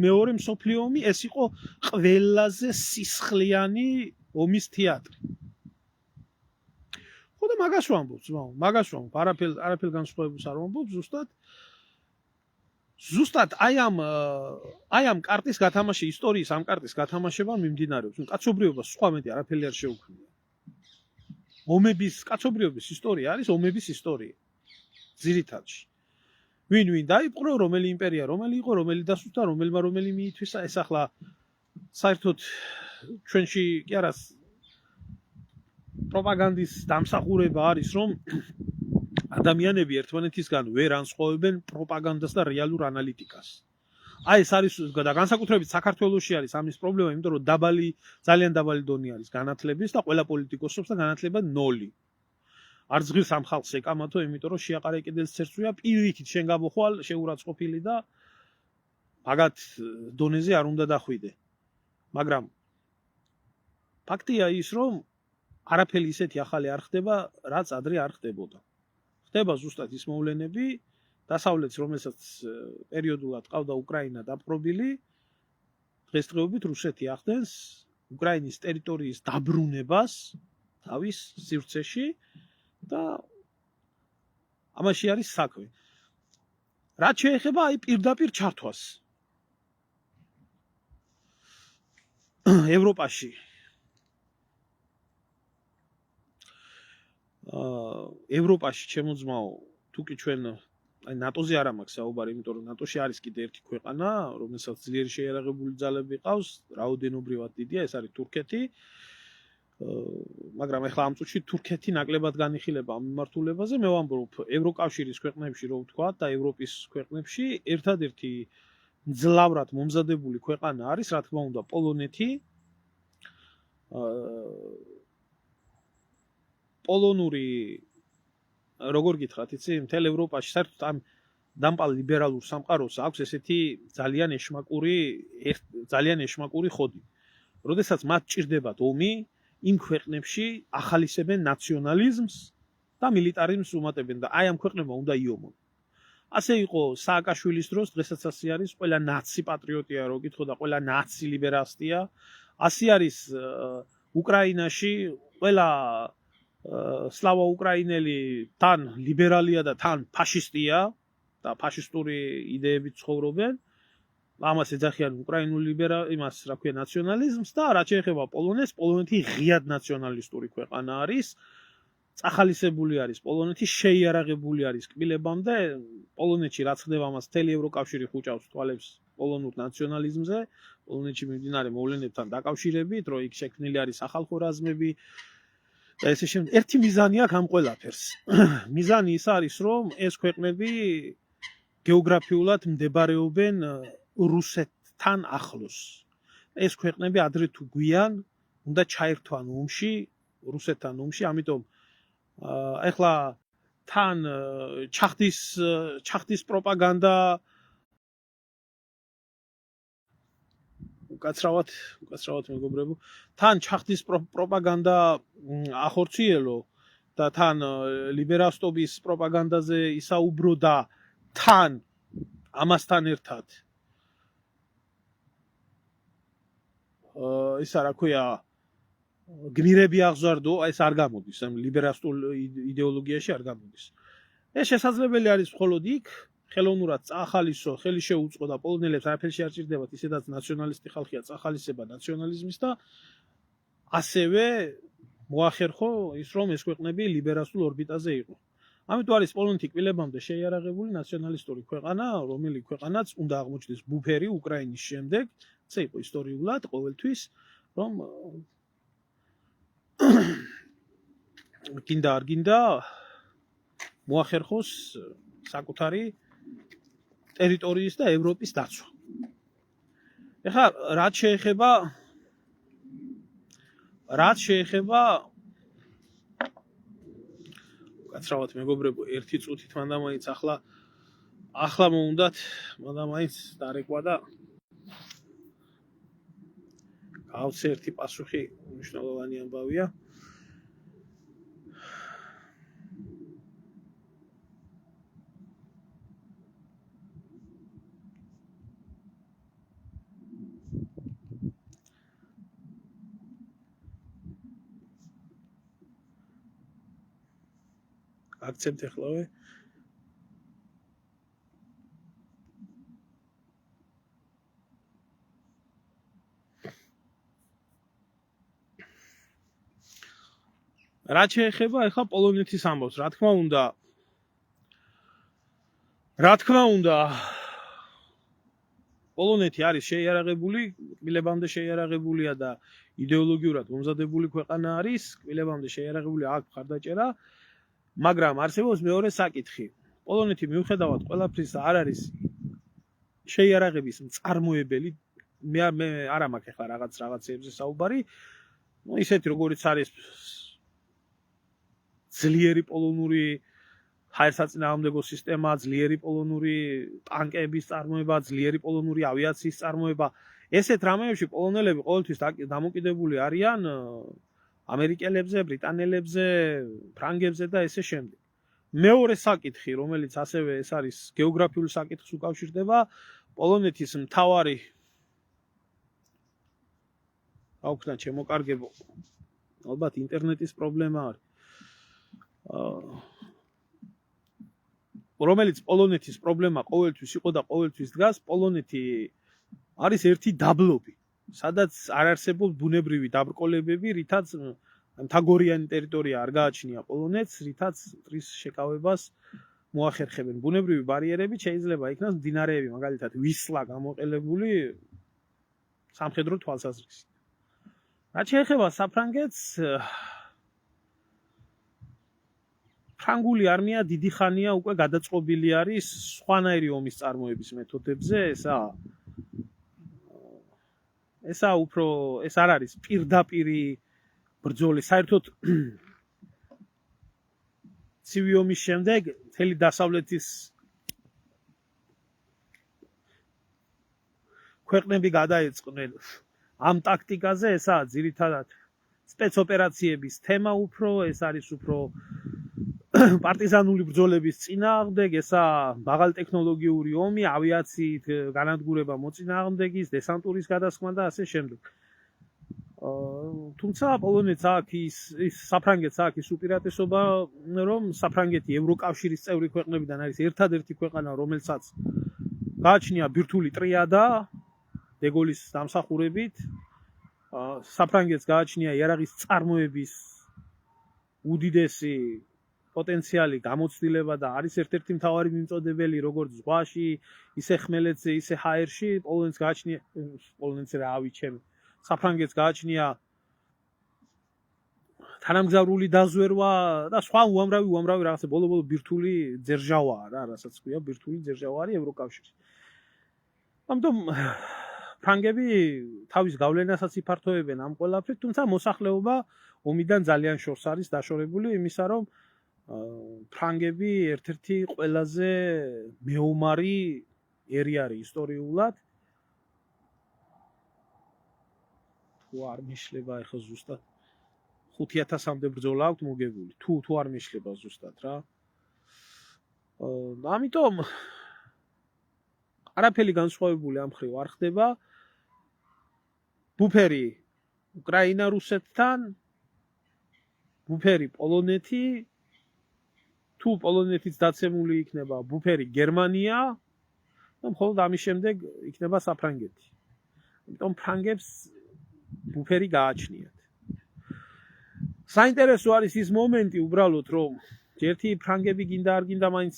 მეორე მსოფლიო ომი, ეს იყო ყველაზე სისხლიანი ომის თეატრი. ხო და მაგას ვამბობ, არაფერ განსხვავებას არ ვამბობ, ზუსტად აი ამ კარტის გათამაში, ისტორიის ამ კარტის გათამაშება მიმდინარეობს. კაცობრიობას სხვა მეტი არაფერი არ შეუქმნია. კაცობრიობის ისტორია არის ომების ისტორია. ძირითადში. ვინ დაიპყრო, რომელი იმპერია, რომელი იყო, რომელი დასუსტა, რომელმა რომელი მიითვისა, ეს ახლა საერთოდ ჩვენში კი არა პროპაგანდის დამსახურება არის, რომ ადამიანები ერთმანეთისგან ვერ ანსხვავებენ პროპაგანდას და რეალურ ანალიტიკას. აი ეს არის და განსაკუთრებით საქართველოში არის ამის პრობლემა, იმიტომ რომ ძალიან დაბალი დონე არის განათლების და ყველა პოლიტიკოსობს და განათლება 0. არც ღირს ამ ხალხს ეკამათო, იმიტომ რომ შეაყარე კიდეც ცერცვია, პირიქით შენ გამოხვალ შეურაცხყოფილი და მაგათ დონეზე არ უნდა დახვიდე. მაგრამ ფაქტია ის, რომ არაფერი ისეთი ახალი არ ხდება, რაც ადრე არ ხდებოდა. ხდება ზუსტად ის მოვლენები, დასავლეთს, რომელსაც პერიოდულად ყავდა უკრაინა დაპყრობილი, დღესდღეობით რუსეთი ახდენს უკრაინის ტერიტორიის დაბრუნებას თავის სივრცეში და ამაში არის საქმე. რაც შეეხება აი პირდაპირ ჩართვას ევროპაში. ევროპაში ჩემოძმაო, თუკი ჩვენ აი ნატოზე არ მაქვს საუბარი, იმიტომ რომ ნატოში არის კიდე ერთი ქვეყანა, რომელსაც ძლიერი შეიარაღებული ძალები ყავს, რაოდენობრივად დიდია, ეს არის თურქეთი. მაგრამ ახლა ამ წუთში თურქეთი ნაკლებად განიხილება ამ მიმართულებაზე. მე ვამბობ, ევროკავშირის ქვეყნებში რო ვთქვა და ევროპის ქვეყნებში ერთადერთი ძლავრად მომზადებული ქვეყანა არის, რა თქმა უნდა, პოლონეთი. პოლონური როგორ გითხრათ, იცი, მთელ ევროპაში საერთოდ ამ დამპალ ლიბერალურ სამყაროს აქვს ესეთი ძალიან ეშმაკური ხოდი. როდესაც მათ ჭირდებათ ომი, იმ ქვეყნებში ახალისებენ ნაციონალიზმს და მილიტარიზმს უმატებენ და აი ამ ქვეყნებმა უნდა იომონ. ასე იყო სააკაშვილის დროს, დღესაც ასე არის, ყველა ნაცი პატრიოტია, რო გითხო და ყველა ნაცი ლიბერალისტია. ასე არის უკრაინაში, ყველა სლავა უკრაინელი თან ლიბერალია და თან ფაშისტია და ფაშისტური იდეებით ცხოვრობენ. ამას ეძახიან უკრაინულ იმას, რა ქვია, ნაციონალიზმს და რაც შეეხება პოლონეთს, პოლონეთი ღიად ნაციონალისტური ქვეყანა არის. წახალისებული არის პოლონეთი, შეიარაღებული არის კბილებამდე. პოლონეთში რაც ხდება, მას მთელი ევროკავშირი ხუჭავს თვალებს პოლონურ ნაციონალიზმზე, პოლონეთში მიმდინარე მოვლენებთან დაკავშირებით, რომ იქ შექმნილი არის სახალხო რაზმები. და ესე შემდეგ, ერთი მიზანი აქვს ამ ყველაფერს. მიზანი ის არის, რომ ეს ქვეყნები გეოგრაფიულად მდებარეობენ რუსეთთან ახლოს. ეს ქვეყნები ადრე თუ გვიან უნდა ჩაერთვან ომში, რუსეთთან ომში, ამიტომ ეხლა თან ჩახდის პროპაგანდა უკაცრავად მეგობრებო, თან ჩახდის პროპაგანდა ახორციელო და თან ლიბერალისტობის პროპაგანდაზე ისაუბრო და თან ამასთან ერთად ისა რა ქვია გმირები აღზარდო, ეს არ გამოდის, ამ ლიბერალისტულ იდეოლოგიაში არ გამოდის. ეს შესაძლებელი არის მხოლოდ იქ, ხელოვნურად წაახალისო, ხელი შეუწყო და პოლონელებს არაფერი არ ჭირდებათ, ისედაც ნაციონალისტი ხალხია წაახალისება ნაციონალიზმის და ასევე მოახერხო ის რომ ეს ქვეყნები ლიბერალურ ორბიტაზე იყო. ამიტომ არის პოლონეთი კვილებამდე შეიარაღებული ნაციონალისტური ქვეყანა, რომელიც ქვეყანაც უნდა აღმოჩნდეს ბუფერი უკრაინის შემდეგ, ეს იყო ისტორიულად ყოველთვის, რომ გინდა არ გინდა მოახერხოს საკუთარი ტერიტორიის და ევროპის დაცვა. ეხლა რაც შეეხება კაცრავად მეგობრებო, ერთი წუთით მანდამაინც ახლა მოუნდათ მანდამაინც დარეკვა და გავცე ერთი პასუხი მნიშვნელოვანი ამბავია. აქცენტ ეხლავე რაც შეეხება ახლა პოლონეთის ამბავს, რა თქმა უნდა პოლონეთი არის შეიარაღებული, კვილებამდე შეიარაღებულია და იდეოლოგიურად მომზადებული ქვეყანა არის, კვილებამდე შეიარაღებული აქვს მხარდაჭერა, მაგრამ არსებობს მეორე საკითხი. პოლონეთი მიუხედავად ყველაფრისა არ არის შეიარაღების მწარმოებელი, მე არა მაქვს ახლა რაღაცებზე საუბარი, ისეთი როგორიც არის ძლიერი პოლონური ჰაერსაწინააღმდეგო სისტემა, ძლიერი პოლონური ტანკების წარმოება, ძლიერი პოლონური ავიაციის წარმოება. ესეთ რამეებში პოლონელები ყოველთვის დამოკიდებული არიან ამერიკელებზე, ბრიტანელებზე, ფრანგებზე და ესე შემდეგ. მეორე საკითხი, რომელიც ასევე ეს არის გეოგრაფიული საკითხს უკავშირდება, პოლონეთის მთავარი აუქნა შემოკარგებო. ალბათ ინტერნეტის პრობლემა არის. რომელიც პოლონეთის პრობლემა ყოველთვის იყო და ყოველთვის დგას, პოლონეთი არის ერთი დაბლობი, სადაც არ არსებობს ბუნებრივი დაბრკოლებები, რითაც მთაგორიანი ტერიტორია არ გააჩნია პოლონეთს, რითაც ტრის შეკავებას მოახერხებენ. ბუნებრივი ბარიერები შეიძლება იქნას მდინარეები, მაგალითად ვისლა გამოყენებული სამხედრო თვალსაზრისით. რაც შეეხება საფრანგეთს, ფრანგული არმია დიდი ხანია უკვე გადაწყობილი არის სხვანაირი ომის წარმოების მეთოდებზე, ეს არ არის პირდაპირი ბრძოლა, საერთოდ ცივი ომის შემდეგ მთელი დასავლეთის ქვეყნები გადაეწყნენ ამ ტაქტიკაზე, ესაა ძირითადად სპეცოპერაციების თემა უფრო, ეს არის უფრო პარტიზანული ბრძოლების წინააღმდეგ, ესაა მაღალ ტექნოლოგიური ომი, ავიაციით განადგურება მოწინააღმდეგის, დესანტურის გადასხმა და ასე შემდეგ. თუმცა პოლონეთს აქვს საფრანგეთს აქვს ის უპირატესობა, რომ საფრანგეთი ევროკავშირის წევრი ქვეყნებიდან არის ერთადერთი ქვეყანა, რომელსაც გააჩნია ბირთვული ტრიადა დეგოლის დამსახურებით. საფრანგეთს გააჩნია იარაღის წარმოების უდიდესი პოტენციალი გამოცდილება და არის ერთ-ერთი მთავარი მიმწოდებელი როგორც ზღვაში, ისე ხმელეთზე, ისე ჰაერში, პოლონეთს გააჩნია პოლონეთს რა ავიჩემ. საფრანგეთს გააჩნია თანამგზავრული დაზვერვა და სხვა უამრავი რაღაცა ბოლო ბირთვული ძერჟავაა რა, რასაც ქვია ბირთვული ძერჟავა არის ევროკავშირში. ამიტომ ფრანგები თავის გავლენასაც იფართოებენ ამ ყველაფრით, თუმცა მოსახლეობა ომიდან ძალიან შორს არის დაშორებული იმისა, რომ ფრანგები ერთ-ერთი ყველაზე მეომარი ერი არის ისტორიულად. თუ არ მიშლება ახლა ზუსტად 5000-მდე ბრძოლა აქვს მოგებული. თუ არ მიშლება ზუსტად რა. ამიტომ არაფერი განსხვავებული ამ ხრივ არ ხდება. ბუფერი უკრაინა რუსეთთან, ბუფერი პოლონეთი, თუ პოლონეთის დაცემული იქნება ბუფერი გერმანია და მხოლოდ ამის შემდეგ იქნება საფრანგეთი. ამიტომ ფრანგებს ბუფერი გააჩნიათ. საინტერესო არის ის მომენტი უბრალოდ რომ ერთი ფრანგები გინდა არ გინდა მაინც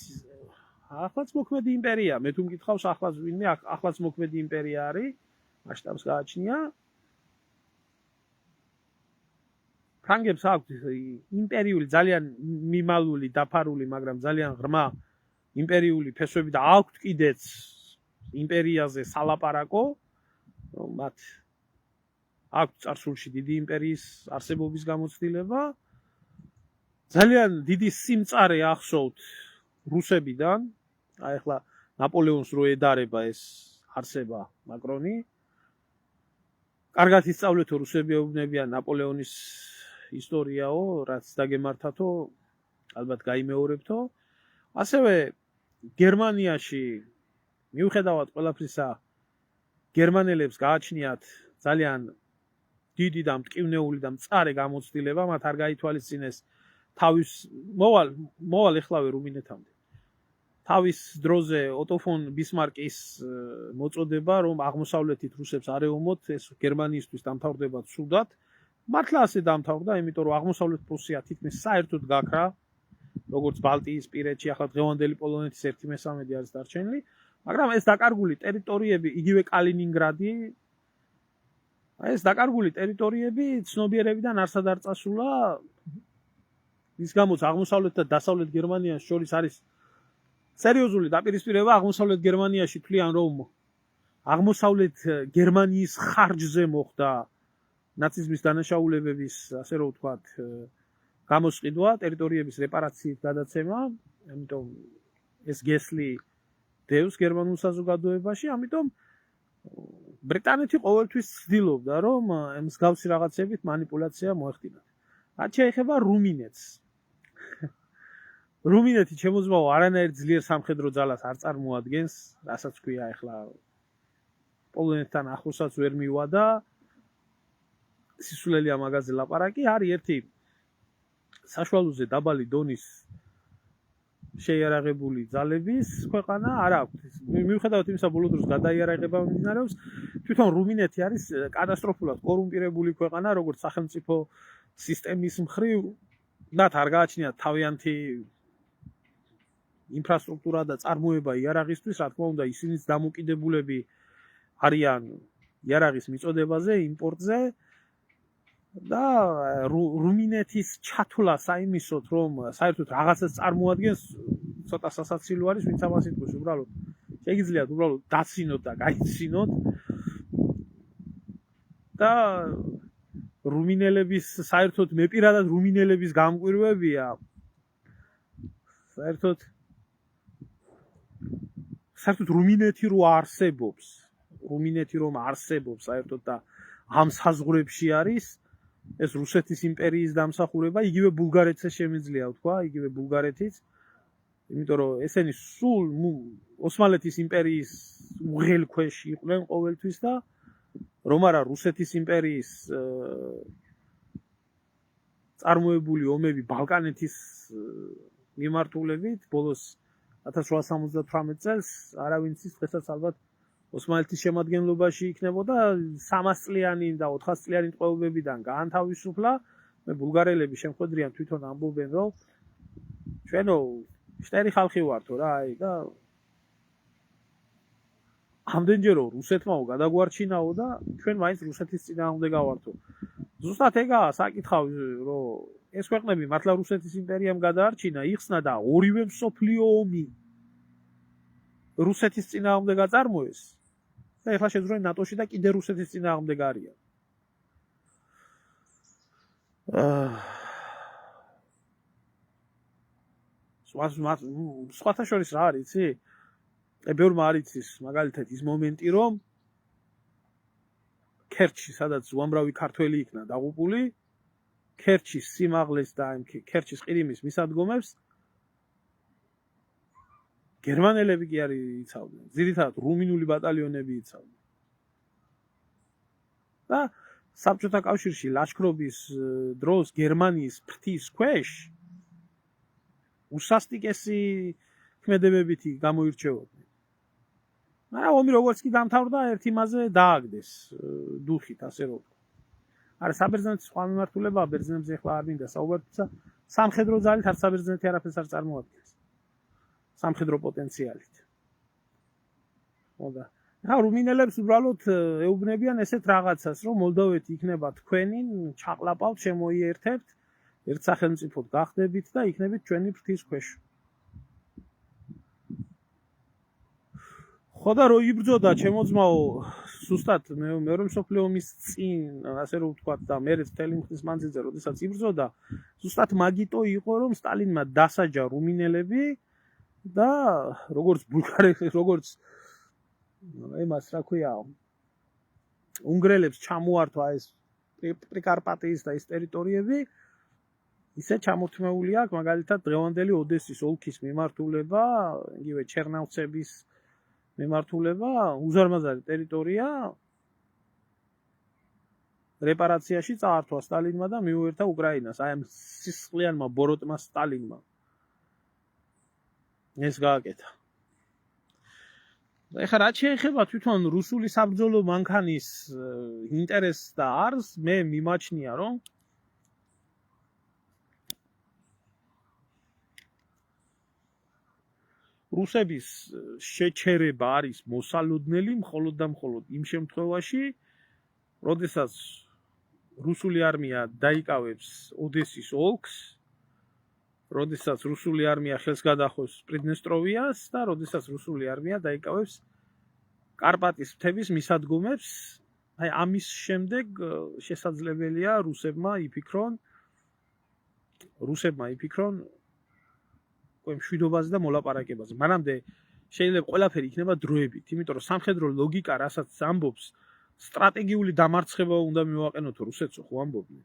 ახლაც მოქმედი იმპერია, მე თუ მკითხავს ახლაც ვინმე ახლაც მოქმედი იმპერია არის, მასშტაბს გააჩნია. ფრანგებს აქვს იმპერიული ძალიან მიმალული, დაფარული, მაგრამ ძალიან ღრმა იმპერიული ფესვები და აქვთ კიდეც იმპერიაზე სალაპარაკო, რომ მათ აქვთ წარსულში დიდი იმპერიის არსებობის გამოცდილება. ძალიან დიდი სიმწარე ახსოვთ რუსებიდან. აი ახლა ნაპოლეონს რო ედარება ეს არსება მაკრონი. კარგად ისწავლეთო რუსები ეუბნებიან ნაპოლეონის ისტორიაო, რაც დაგემართათო, ალბათ გაიმეორებთო. ასევე გერმანიაში მიუხედავად ყველაფრისა გერმანელებს გააჩნიათ ძალიან დიდი და მტკივნეული და მწარე გამოცდილება, მათ არ გაითვალისწინეს თავის მოვალ ეხლავე რუმინეთამდე. თავის დროზე ოტო ფონ ბისმარკის მოწოდება, რომ აღმოსავლეთით რუსებს არ ეომოთ, ეს გერმანიისთვის დამთავრდება ცუდად. მართლა ასე დამთავრდა, იმიტომ რომ აღმოსავლეთ პრუსია თითქმის საერთოდ გაქრა, როგორც ბალტიისპირეთში, ახლა დღევანდელი პოლონეთის 1/3 არის დარჩენილი, მაგრამ ეს დაკარგული ტერიტორიები, იგივე კალინინგრადი, ეს დაკარგული ტერიტორიები ცნობიერებიდან არსად არ წასულა. ის გამოც აღმოსავლეთ და დასავლეთ გერმანიას შორის არის სერიოზული დაპირისპირება. აღმოსავლეთ გერმანიაში თვლიან, რომ აღმოსავლეთ გერმანიის ხარჯზე მოხდა ნაციზმის დანაშაულებების, ასე რომ ვთქვათ, გამოსყიდვა, ტერიტორიების რეპარაციით გადაცემა, ამიტომ ეს გესლი დევს გერმანულ საზოგადოებაში, ამიტომ ბრიტანეთი ყოველთვის ცდილობდა, რომ მსგავსი რაღაცებით манипуляცია მოეხდინათ. რაც შეეხება რუმინეთს. რუმინეთი შემოძმაო არანაირ ძლიერ სამხედრო ძალას არ წარმოადგენს, რასაც ქვია ახლა პოლონეთთან ახლოსაც ვერ მივა და სისულელი ამაგაზე ლაპარაკი არის ერთი საშუალოზე დაბალი დონის შეიარაღებული ძალების ქვეყანა არ აქვს. მიუხედავად იმისა, ბოლო დროს გადაიარაღება მიმდინარეობს, თვითონ რუმინეთი არის კატასტროფულად კორუმპირებული ქვეყანა, როგორც სახელმწიფო სისტემის მხრივ, მათ არ გააჩნიათ თავიანთი ინფრასტრუქტურა და წარმოება იარაღისთვის, რა თქმა უნდა, ისინიც დამოკიდებულები არიან იარაღის მიწოდებაზე, იმპორტზე და რუმინეთის ჩათვლა საიმისოდ, რომ საერთოდ რაღაცას წარმოადგენს, ცოტა სასაცილო არის, ვინც ამას იტყვის, უბრალოდ შეგიძლიათ უბრალოდ დაცინოთ და გაიცინოთ და რუმინელების საერთოდ მე პირადად რუმინელების გამკვირვებია საერთოდ რუმინეთი რო არსებობს, საერთოდ და ამ საზღვრებში არის ეს რუსეთის იმპერიის დამსახურება, იგივე ბულგარეთს შემიძლია ვთქვა, იგივე ბულგარეთიც, იმიტომ რომ ესენი სულ ოსმალეთის იმპერიის უღელქვეშ იყვნენ ყოველთვის და რომ არა რუსეთის იმპერიის წარმოებული ომები ბალკანეთის მიმართულებით ბოლოს 1878 წელს არავინ იცის დღესაც ალბათ ოსმალეთის შემადგენლობაში იქნებოდა 300 წლიანი და 400 წლიანი ტყვეობებიდან გაანთავისუფლა. მე ბულგარელები შემხედრიან თვითონ ამბობენ, რომ ჩვენო შტერი ხალხი ვართო რა, აი და ამდენჯერო რუსეთმაო გადაგვარჩინაო და ჩვენ მაინც რუსეთის წინააღმდეგ გავართო. ზუსტად ეგაა საკითხავი, რომ ეს ქვეყნები მართლა რუსეთის იმპერიამ გადაარჩინა, იხსნა და ორივე მსოფლიო ომი რუსეთის წინააღმდეგ აწარმოეს. და ეხლა შეძროენ ნატოში და კიდე რუსეთის წინააღმდეგ არიან. სხვათა შორის რა არის, იცი? ბევრმა არ იცის, მაგალითად ის მომენტი, რომ ქერჩი, სადაც უამრავი ქართველი იქნა დაღუპული, ქერჩის სიმაღლეს და ქერჩის ყირიმის მისადგომებს გერმანელები კი არ იცავდნენ, ძირითადად რუმინული ბატალიონები იცავდნენ. და საბჭოთა კავშირში ლაშქრობის დროს გერმანიის ფრთის ქვეშ უსასტიკესი ქმედებებითი გამოირჩეოდნენ. მაგრამ ომი როგორც კი დამთავრდა, ერთ იმაზე დააგდეს დუხით, ასე რომ. არა საბერძნეთის სხვა მიმართულება ბერძნებზე ახლა არ მინდა საუბარი, თუმცა სამხედრო ძალით არ საბერძნეთი არაფერს არ წარმოადგენს. სამხედრო პოტენციალით. ხოდა ხა რუმინელებს უბრალოდ ეუბნებიან ესეთ რაღაცას, რომ მოლდოვეთი იქნება თქვენი, ჩაყლაპავთ, შემოიერთებთ, ერთ სახელმწიფოდ გახდებით და იქნებით ჩვენი ფრთის ქვეშ. ხოდა რო იბრძოდა ჩემო ძმაო, ზუსტად მეორე მსოფლიო ომის წინ, ასე რომ ვთქვათ და მე მთელი მხრის მანძილზე, როდესაც იბრძოდა, ზუსტად მაგიტო იყო, რომ სტალინმა დასაჯა რუმინელები და როგორც ბულგარელი, როგორც ემას რა ქვია, უნგრელებს ჩამოართვა ეს პრიკარპატიის და ეს ტერიტორიები, ისე ჩამოთმეული აქვს მაგალითად დღევანდელი ოდესის ოლქის მიმართულება, იგივე ჩერნოვცების მიმართულება, უზარმაზარი ტერიტორია რეპარაციაში წაართვა სტალინმა და მიუერთა უკრაინას, აი ამ სისხლიანმა ბოროტმა სტალინმა. ეს გააკეთა. ეხლა რაც შეეხება თვითონ რუსული საბრძოლო მანქანის ინტერესს და არს, მე მიმაჩნია, რომ რუსების შეჩერება არის მოსალოდნელი მხოლოდ და მხოლოდ იმ შემთხვევაში, როდესაც რუსული არმია დაიკავებს ოდესის ოლქს, როდესაც რუსული არმია ხელს გადახოს პრიდნესტროვიას და როდესაც რუსული არმია დაიკავებს კარპატის მთების მისადგომებს, აი ამის შემდეგ შესაძლებელია რუსებმა იფიქრონ მშვიდობაზე და მოლაპარაკებაზე. მანამდე შეიძლება ყველაფერი იქნება დროებით, იმიტომ რომ სამხედრო ლოგიკა, რასაც ამბობს, სტრატეგიული დამარცხება უნდა მივაყენოთ რუსეთსო, ხო ამბობდნენ.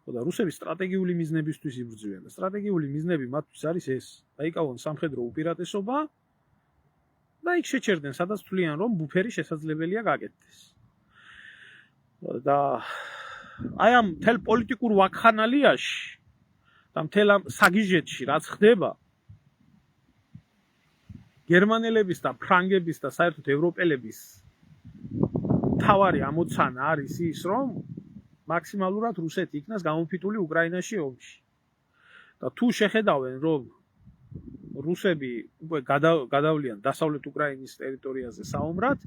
ხოდა რუსები სტრატეგიული მიზნებისთვის იბრძვიან და სტრატეგიული მიზნები მათთვის არის ეს: დაიკავონ სამხედრო უპირატესობა და იქ შეჩერდნენ, სადაც თვლიან, რომ ბუფერი შესაძლებელია გაკეთდეს. და აი ამ მთელ პოლიტიკურ ვაკხანალიაში და მთელ ამ საგიჟეთში რაც ხდება, გერმანელების და ფრანგების და საერთოდ ევროპელების თავარი ამოცანა არის ის, რომ მაქსიმალურად რუსეთი იქნას გამოფიტული უკრაინაში ომში. და თუ შეხედავენ, რომ რუსები უკვე გადავლიან დასავლეთ უკრაინის ტერიტორიაზე საომრად,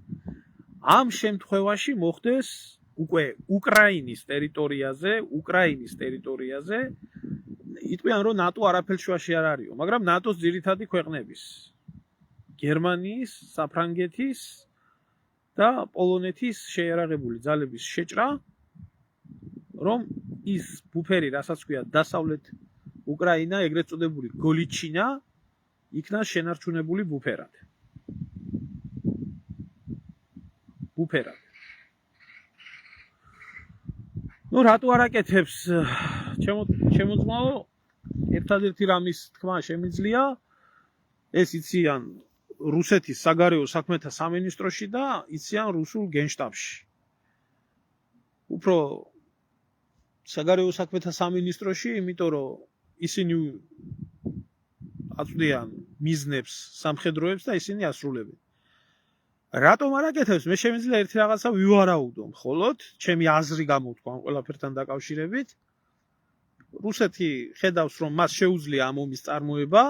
ამ შემთხვევაში მოხდეს უკვე უკრაინის ტერიტორიაზე იტყვიან, რომ ნატო არაფერს შუაში არ არისო, მაგრამ ნატოს ძირითადი ქვეყნების გერმანიის, საფრანგეთის და პოლონეთის შეიარაღებული ძალების შეჭრა, რომ ის ბუფერი, რასაც ქვია დასავლეთ უკრაინა, ეგრეთ წოდებული გოლიჩინა, იქნას შენარჩუნებული ბუფერად. ნუ რატო არაკეთებს ჩემო ძმაო, ერთადერთი რამის თქმა შემიძლია, ეს იციან რუსეთის საგარეო საქმეთა სამინისტროში და იციან რუსულ გენშტაბში. უფრო საგარეო საქმეთა სამინისტროში, იმიტომ რომ ისინი აწვდიან მიზნებს, სამხედროებს და ისინი ასრულებენ. რატომ არაკეთებს? მე შემიძლია ერთი რაღაცა ვივარაუდო, მხოლოდ ჩემი აზრი გამოთქვა ამ ყველაფერთან დაკავშირებით. რუსეთი ხედავს, რომ მას შეუძლია ამ ომის წარმოება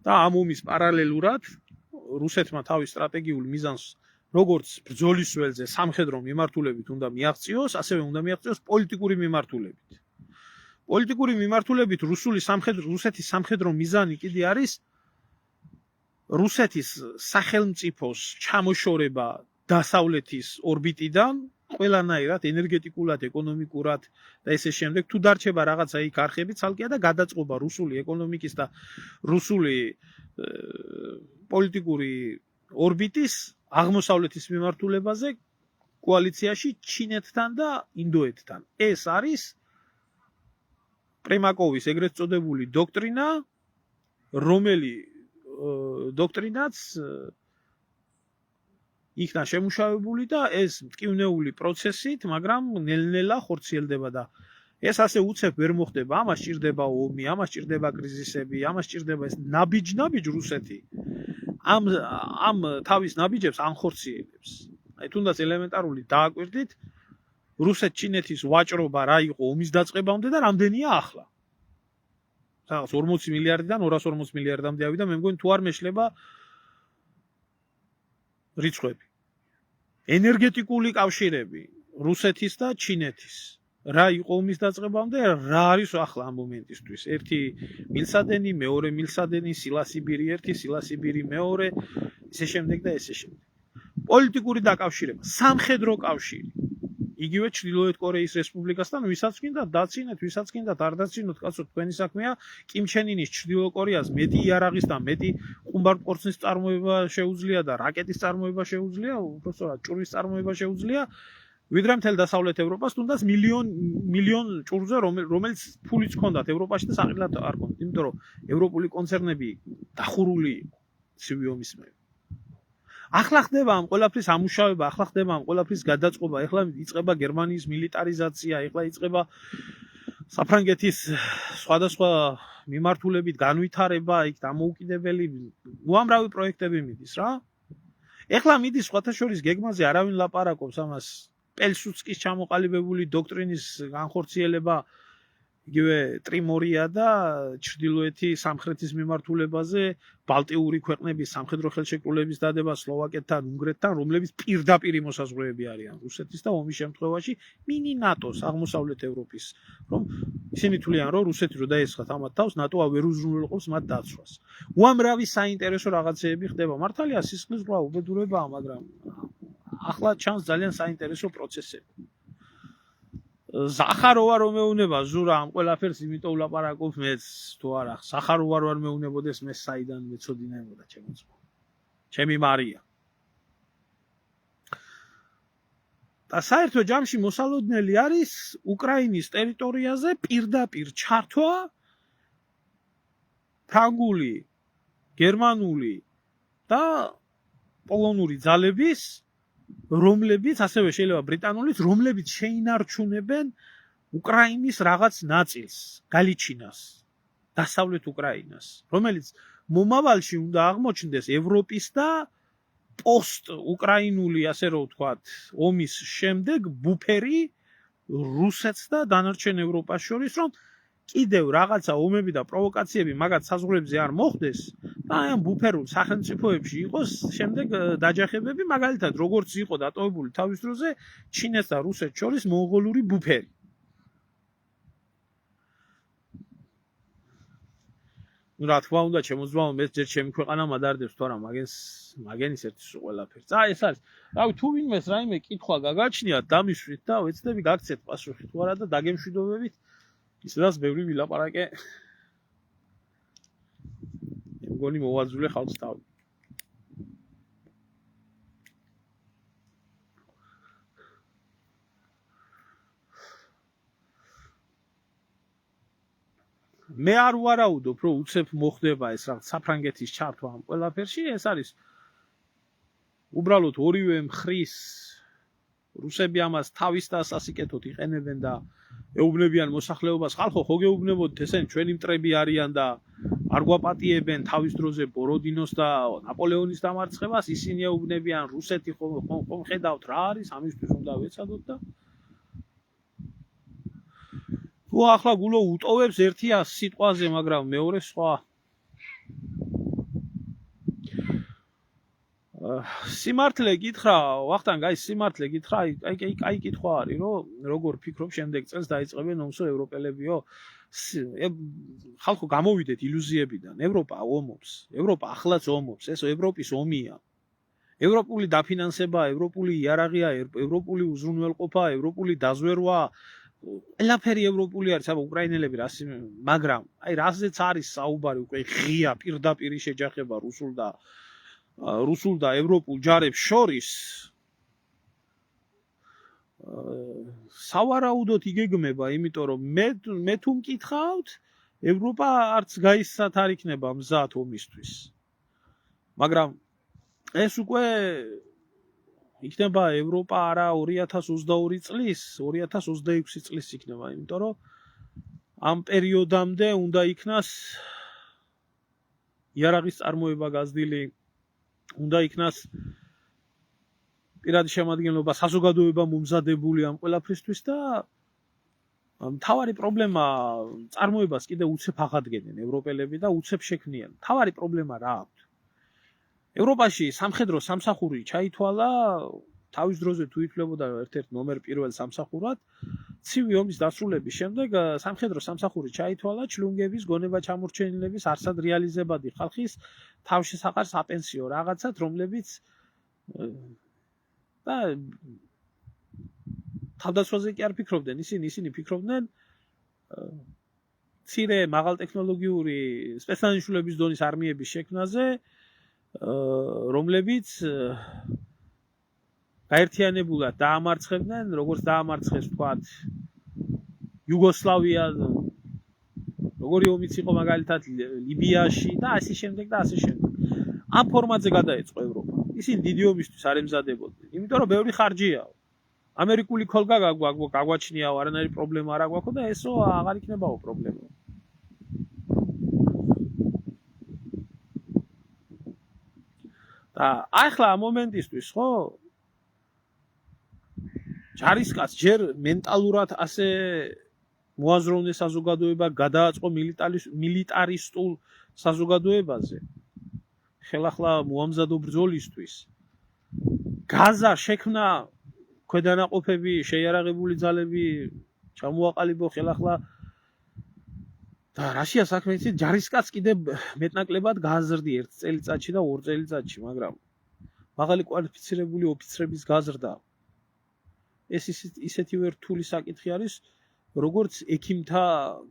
და ამ ომის პარალელურად რუსეთმა თავის სტრატეგიულ მიზანს როგორც ბრძოლის ველზე სამხედრო მიმართულებით უნდა მიაღწიოს, ასევე უნდა მიაღწიოს პოლიტიკური მიმართულებით. პოლიტიკური მიმართულებით რუსეთის სამხედრო მიზანი კიდე არის რუსეთის სახელმწიფოს ჩამოშორება დასავლეთის ორბიტიდან, ყველანაირად ენერგეტიკულად, ეკონომიკურად და ესე შემდეგ, თუ დარჩება რაღაცა იქ არხები ცალკეა და გადაწყობა რუსული ეკონომიკის და რუსული პოლიტიკური ორბიტის აღმოსავლეთის მიმართულებაზე კოალიციაში ჩინეთთან და ინდოეთთან. ეს არის პრიმაკოვის ეგრეთ წოდებული დოქტრინა, დოქტრინაც იქნა შემუშავებული და ეს მტკივნეული პროცესით, მაგრამ ნელ-ნელა ხორციელდება და ეს ასე უცებ ვერ მოხდება, ამას ჭირდება ომი, ამას ჭირდება კრიზისები, ამას ჭირდება ეს ნაბიჯ რუსეთი. ამ თავის ნაბიჯებს ანხორციელებს. აი თუნდაც ელემენტარული დააკვირდით რუსეთ-ჩინეთის ვაჭრობა რა იყო ომის დაწყებამდე და რამდენია ახლა. რაღაც 40 მილიარდიდან 240 მილიარდამდე ავიდა, მე მგონი თუ არ მეშლება რიცხვები. ენერგეტიკული კავშირები რუსეთის და ჩინეთის. რა იყო ომის დაწყებამდე, რა არის ახლა ამ მომენტისთვის. ერთი მილსადენი, მეორე მილსადენი, სილასიბირი ერთი, სილასიბირი მეორე, ისე შემდეგ და ესე შემდეგ. პოლიტიკური დაკავშირება, სამხედრო კავშირი. იგივე ჩრდილოეთ კორეის რესპუბლიკასთან, ვისაც გინდა დაცინეთ, ვისაც გინდათ არ დაცინოთ, კაცო, თქვენი საქმეა. კიმ ჩენ ინის ჩრდილო კორეას მეტი იარაღის და მეტი ყუმბარპორცნის წარმოება შეუძლია და რაკეტის წარმოება შეუძლია, უბრალოდ ჭურვის წარმოება შეუძლია. ვიდრე მთელ დასავლეთ ევროპას თუნდაც მილიონ ჭურზე, რომელიც ფულიც ჰქონდათ ევროპაში და საყიდლად არ ჰქონდათ, იმიტომ რომ ევროპული კონცერნები დახურული იყო ცივი ომის მერე. ახლა ხდება ამ ყველაფრის ამუშავება, ახლა ხდება ამ ყველაფრის გადაწყობა, ახლა იწყება გერმანიის მილიტარიზაცია, ახლა იწყება საფრანგეთის სხვადასხვა მიმართულებით განვითარება, იქ დამოუკიდებელი უამრავი პროექტები მიდის რა. ახლა მიდის სხვათა შორის გეგმაზე არავინ ლაპარაკობს ამას პელსუცკის ჩამოყალიბებული დოქტრინის განხორციელება იგივე ტრიმორია და ჩრდილოეთი სამხრეთის მიმართულებაზე ბალტიური ქვეყნების სამხედრო ხელშეკრულების დადება სლოვაკეთთან, უნგრეთთან, რომლებიც პირდაპირ მოსაზღვრეები არიან რუსეთის და ომის შემთხვევაში მინი ნატოს, აღმოსავლეთ ევროპის, რომ ისინი თვლიან, რომ რუსეთი რო დაესხათ ამათ თავს, ნატო ვერ უზრუნველყოფს მათ დაცვას. უამრავი საინტერესო რაღაცეები ხდება. მართალია სისხლის ზღვა უბედურებაა, მაგრამ ახლა ჩანს ძალიან საინტერესო პროცესები. ზახაროვა რომ მეუნება ზურა ამ ყველაფერს, იმიტომ ვლაპარაკობ მეც თუ არა. ზახაროვა რო არ მეუნებოდეს მე საიდან მეწოდინებოდა ჩემო ძმა. ჩემი მარია. და საერთო ჯამში მოსალოდნელი არის უკრაინის ტერიტორიაზე პირდაპირ ჩართვა ფრანგული, გერმანული და პოლონური ძალების, რომლებიც ასევე შეიძლება ბრიტანულიც, რომლებიც შეინარჩუნებენ უკრაინის რაღაც ნაწილს, გალიჩინას, დასავლეთ უკრაინას, რომელიც მომავალში უნდა აღმოჩნდეს ევროპის და პოსტ-უკრაინული, ასე რომ ვთქვათ, ომის შემდეგ ბუფერი რუსეთს და დანარჩენ ევროპას შორის, რომ კიდევ რაღაცა ომები და პროვოკაციები მაგათ საზღვრებზე არ მოხდეს და აი ამ ბუფერულ სახელმწიფოებში იყოს შემდეგ დაჯახებები, მაგალითად როგორც იყო დატოვებული თავის დროზე ჩინეთს და რუსეთს შორის მონღოლური ბუფერი. რა თქმა უნდა, ჩემო ძმაო, მეც ჯერ ჩემი ქვეყანა მადარდებს თუ არა, მაგენის ერთის ყველაფერს. ეს არის. რავი, თუ ვინმეს რაიმე კითხვა გაგაჩნიათ, დამისვით და ვეცდები გაგცეთ პასუხი თუ არა და დაგემშვიდობებით. ისედაც ბევრი ვილაპარაკე. მგონი მოვაძულე ხალხს თავი. მე არ ვარაუდობ, რომ უცებ მოხდება ეს რაღაც საფრანგეთის ჩართვა ამ ყველაფერში, ეს არის უბრალოდ ორივე მხრის რუსები ამას თავის და სასიკეთოდ იყენებენ და ეუბნებიან მოსახლეობას, ხალხო, ხო გეუბნებოდით, ესენი ჩვენი მტრები არიან და არ გვაპატიებენ თავის დროზე ბოროდინოს და ნაპოლეონის დამარცხებას, ისინი ეუბნებიან რუსეთი ხომ ხედავთ რა არის, ამისთვის უნდა ვეცადოთ და თუ ახლა გულო უტოვებს ერთია სიტყვაზე, მაგრამ მეორე სხვა. სიმართლე გითხრა, ვახტანგ, აი სიმართლე გითხრა, აი კითხვა არის, რომ როგორ ფიქრობ შემდეგ წელს დაიწყებენ ომსო ევროპელებიო? ხალხო გამოვიდეთ ილუზიებიდან. ევროპა ომობს, ევროპა ახლაც ომობს, ეს ევროპის ომია. ევროპული დაფინანსება, ევროპული იარაღია, ევროპული უზრუნველყოფა, ევროპული დაზვერვა, ყველაფერი ევროპული არის, აბა უკრაინელები რას, მაგრამ აი რაზეც არის საუბარი, უკვე ღია პირდაპირი შეჯახება რუსულ და ევროპულ ჯარებს შორის. სავარაუდოდ იგეგმება, იმიტომ რომ მე თუ მკითხავთ, ევროპა არც გაისად არ იქნება მზად ომისთვის. მაგრამ ეს უკვე იქნება ევროპა არა 2022 წლის, 2026 წლის იქნება, იმიტომ რომ ამ პერიოდამდე უნდა იქნას იარაღის წარმოება გაზრდილი, უნდა იქნას პირადი შემადგენლობა, საზოგადოება მომზადებული ამ ყველაფრისთვის და მთავარი პრობლემა წარმოებას კიდე უცებ აღადგენენ ევროპელები და უცებ შექმნიან. მთავარი პრობლემა რა აქვს? ევროპაში სამხედრო სამსახური ჩაითვალა თავის დროზე თუ ითვლებოდა ერთ-ერთ ნომერ პირველ სამსახურად, ცივი ომის დასრულების შემდეგ სამხედრო სამსახური ჩაითვალა ჩლუნგების, გონება ჩამორჩენილების, არსად რეალიზებადი ხალხის თავშესაყარ საპენსიო რაღაცად, რომლებიც და თავდასხმაზე კი არ ფიქრობდნენ, ისინი ფიქრობდნენ მცირე მაღალტექნოლოგიური სპეცდანიშნულების დონის არმიების შექმნაზე, რომლებიც გაერთიანებულად დაამარცხებდნენ, როგორც დაამარცხეს ვთქვათ იუგოსლავია, როგორი ომიც იყო მაგალითად ლიბიაში და ასე შემდეგ და ასე შემდეგ. ამ ფორმატზე გადაეწყო ევროპა. ისინი დიდი ომისთვის არ ემზადებოდნენ, იმიტომ რომ ბევრი ხარჯიაო. ამერიკული ქოლგა გაგვაჩნიაო, არანაირი პრობლემა არ აგვაქვს და ესო აღარ იქნებაო პრობლემა. და ახლა ამ მომენტისთვის ხო ჯარისკაცს ჯერ მენტალურად ასე მოაზროვნე საზოგადოება გადააწყო მილიტარისტულ საზოგადოებაზე. ხელახლა მოამზადო ბრძოლისთვის. გაზა შექმნა ქვედანაყოფები, შეიარაღებული ძალები ჩამოაყალიბო ხელახლა და რაშია საქმე იცით, ჯარისკაცს კიდე მეტნაკლებად გააზრდი 1 წელიწადში და 2 წელიწადში, მაგრამ მაღალი კვალიფიცირებული ოფიცრების გაზრდა ეს ისეთივე რთული საკითხი არის, როგორც ექიმთა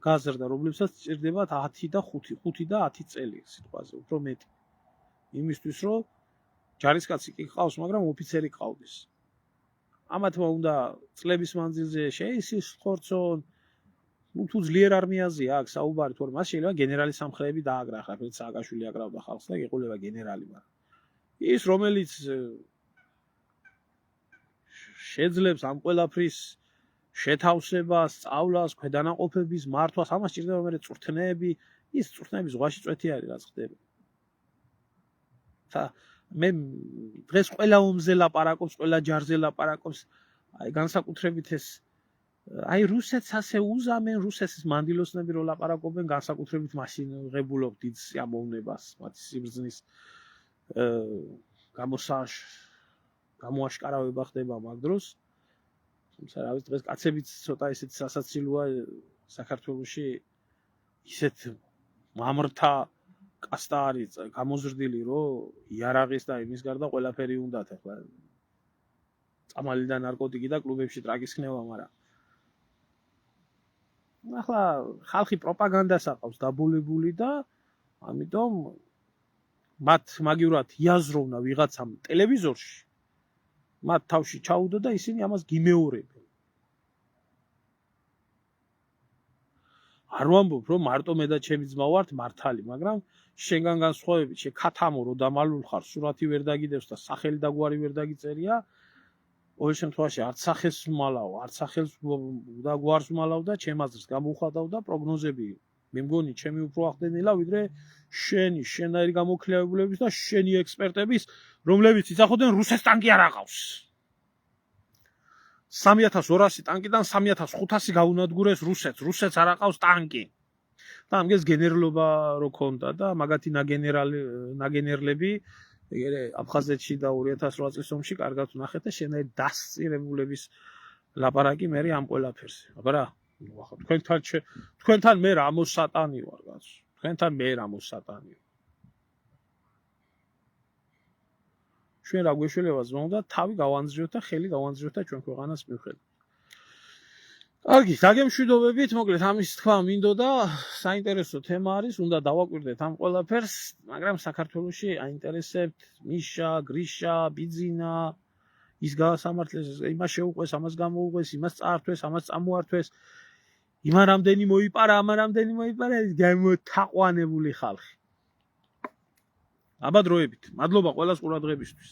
გაზრდა, რომლებსაც სჭირდებათ 10 და 5 და 10 წელი სიტყვაზე, უფრო მეტი. იმისთვის, რომ ჯარისკაცი კი ყავს, მაგრამ ოფიცერი ყავდეს. ამათმა უნდა წლების მანძილზე შეისის ხორცონ, თუ ძლიერ არმიაზე აქვს საუბარი, თორემ მას შეიძლება გენერალის სამხრეები დააგრახა, როგორც სააკაშვილი აკრავდა ხალხს და იყოლება გენერალი, მაგრამ ის რომელიც შეძლებს ამ ყველაფრის შეთავსებას, სწავლას, ქვედანაყოფების მართვას, ამას სჭირდება მე წვრთნეები, ის წვრთნეები ზღვაში წვეთი არის, რაც ხდება. მე დღეს ყველა ომზე ლაპარაკობს, ყველა ჯარზე ლაპარაკობს, აი განსაკუთრებით ეს აი რუსეთს ასე უზამენ, რუსეთის მანდილოსნები რო ლაპარაკობენ, განსაკუთრებით მაშინ ღებულობ დიდ სიამოვნებას, მათი სიბრძნის გამოაშკარავება ხდება მაგ დროს. თუმცა რა ვიცი, დღეს კაცებიც ცოტა ისეთი სასაცილოა საქართველოში, ისეთ მამრთა კასტა არის გამოზრდილი, რომ იარაღის და იმის გარდა ყველაფერი უნდათ ახლა. წამალი და ნარკოტიკი და კლუბებში ტრაგის ხნევა, მაგრამ ახლა ხალხი პროპაგანდას აყავს დაბოლებული და ამიტომ მათ მაგივრად იაზროვნა ვიღაცამ ტელევიზორში, მათ თავში ჩაუდო და ისინი ამას გიმეორებენ. არ ვამბობ, რომ მარტო მე და ჩემი ძმა ვართ მართალი, მაგრამ შენგან განსხვავებით, შეკათამო რო დამალულ ხარ, სურათი ვერ დაგიდევს და სახელი და გვარი ვერ დაგიწერია, ყოველ შემთხვევაში არც სახეს ვმალავ, არც სახელს და გვარს ვმალავ და ჩემ აზრს გამოვხატავ და პროგნოზები მე მგონი ჩემი უფრო ახდენილა, ვიდრე შენაირი გამოკვლევებულების და შენი ექსპერტების, რომლებიც იცახოდნენ რუსეთს ტანკი არ აყავს. 3200 ტანკიდან 3500 გაუნადგურეს რუსეთს არ აყავს ტანკი. და ამგეს გენერლობა რო ქონდა და მაგათი ნაგენერლები აფხაზეთში და 2008 წლის ომში კარგად ვნახეთ და შენაირი დასწირებულების ლაპარაკი მე ამ ყველაფერზე. აბა თქვენთან მე რა მოსატანი ვარ, კაცო. თქვენთან მე რა მოსატანი ვარ. ჩვენ რა გვეშველება ზმა უნდა თავი გავანძრიოთ და ხელი გავანძრიოთ და ჩვენ ქვეყანას მივხედოთ. კარგი, დაგემშვიდობებით, მოკლედ ამის თქვა მინდოდა, საინტერესო თემა არის, უნდა დავაკვირდეთ ამ ყველაფერს, მაგრამ საქართველოში აინტერესებთ მიშა, გრიშა, ბიძინა, ის გაასამართლეს, იმას შეუყვეს, ამას გამოუყვეს, იმას წაართვეს, ამას წამოართვეს. იმან რამდენი მოიპარა, ამან რამდენი მოიპარა, ის გამოთაყვანებული ხალხი. აბა დროებით. მადლობა ყველას ყურადღებისთვის.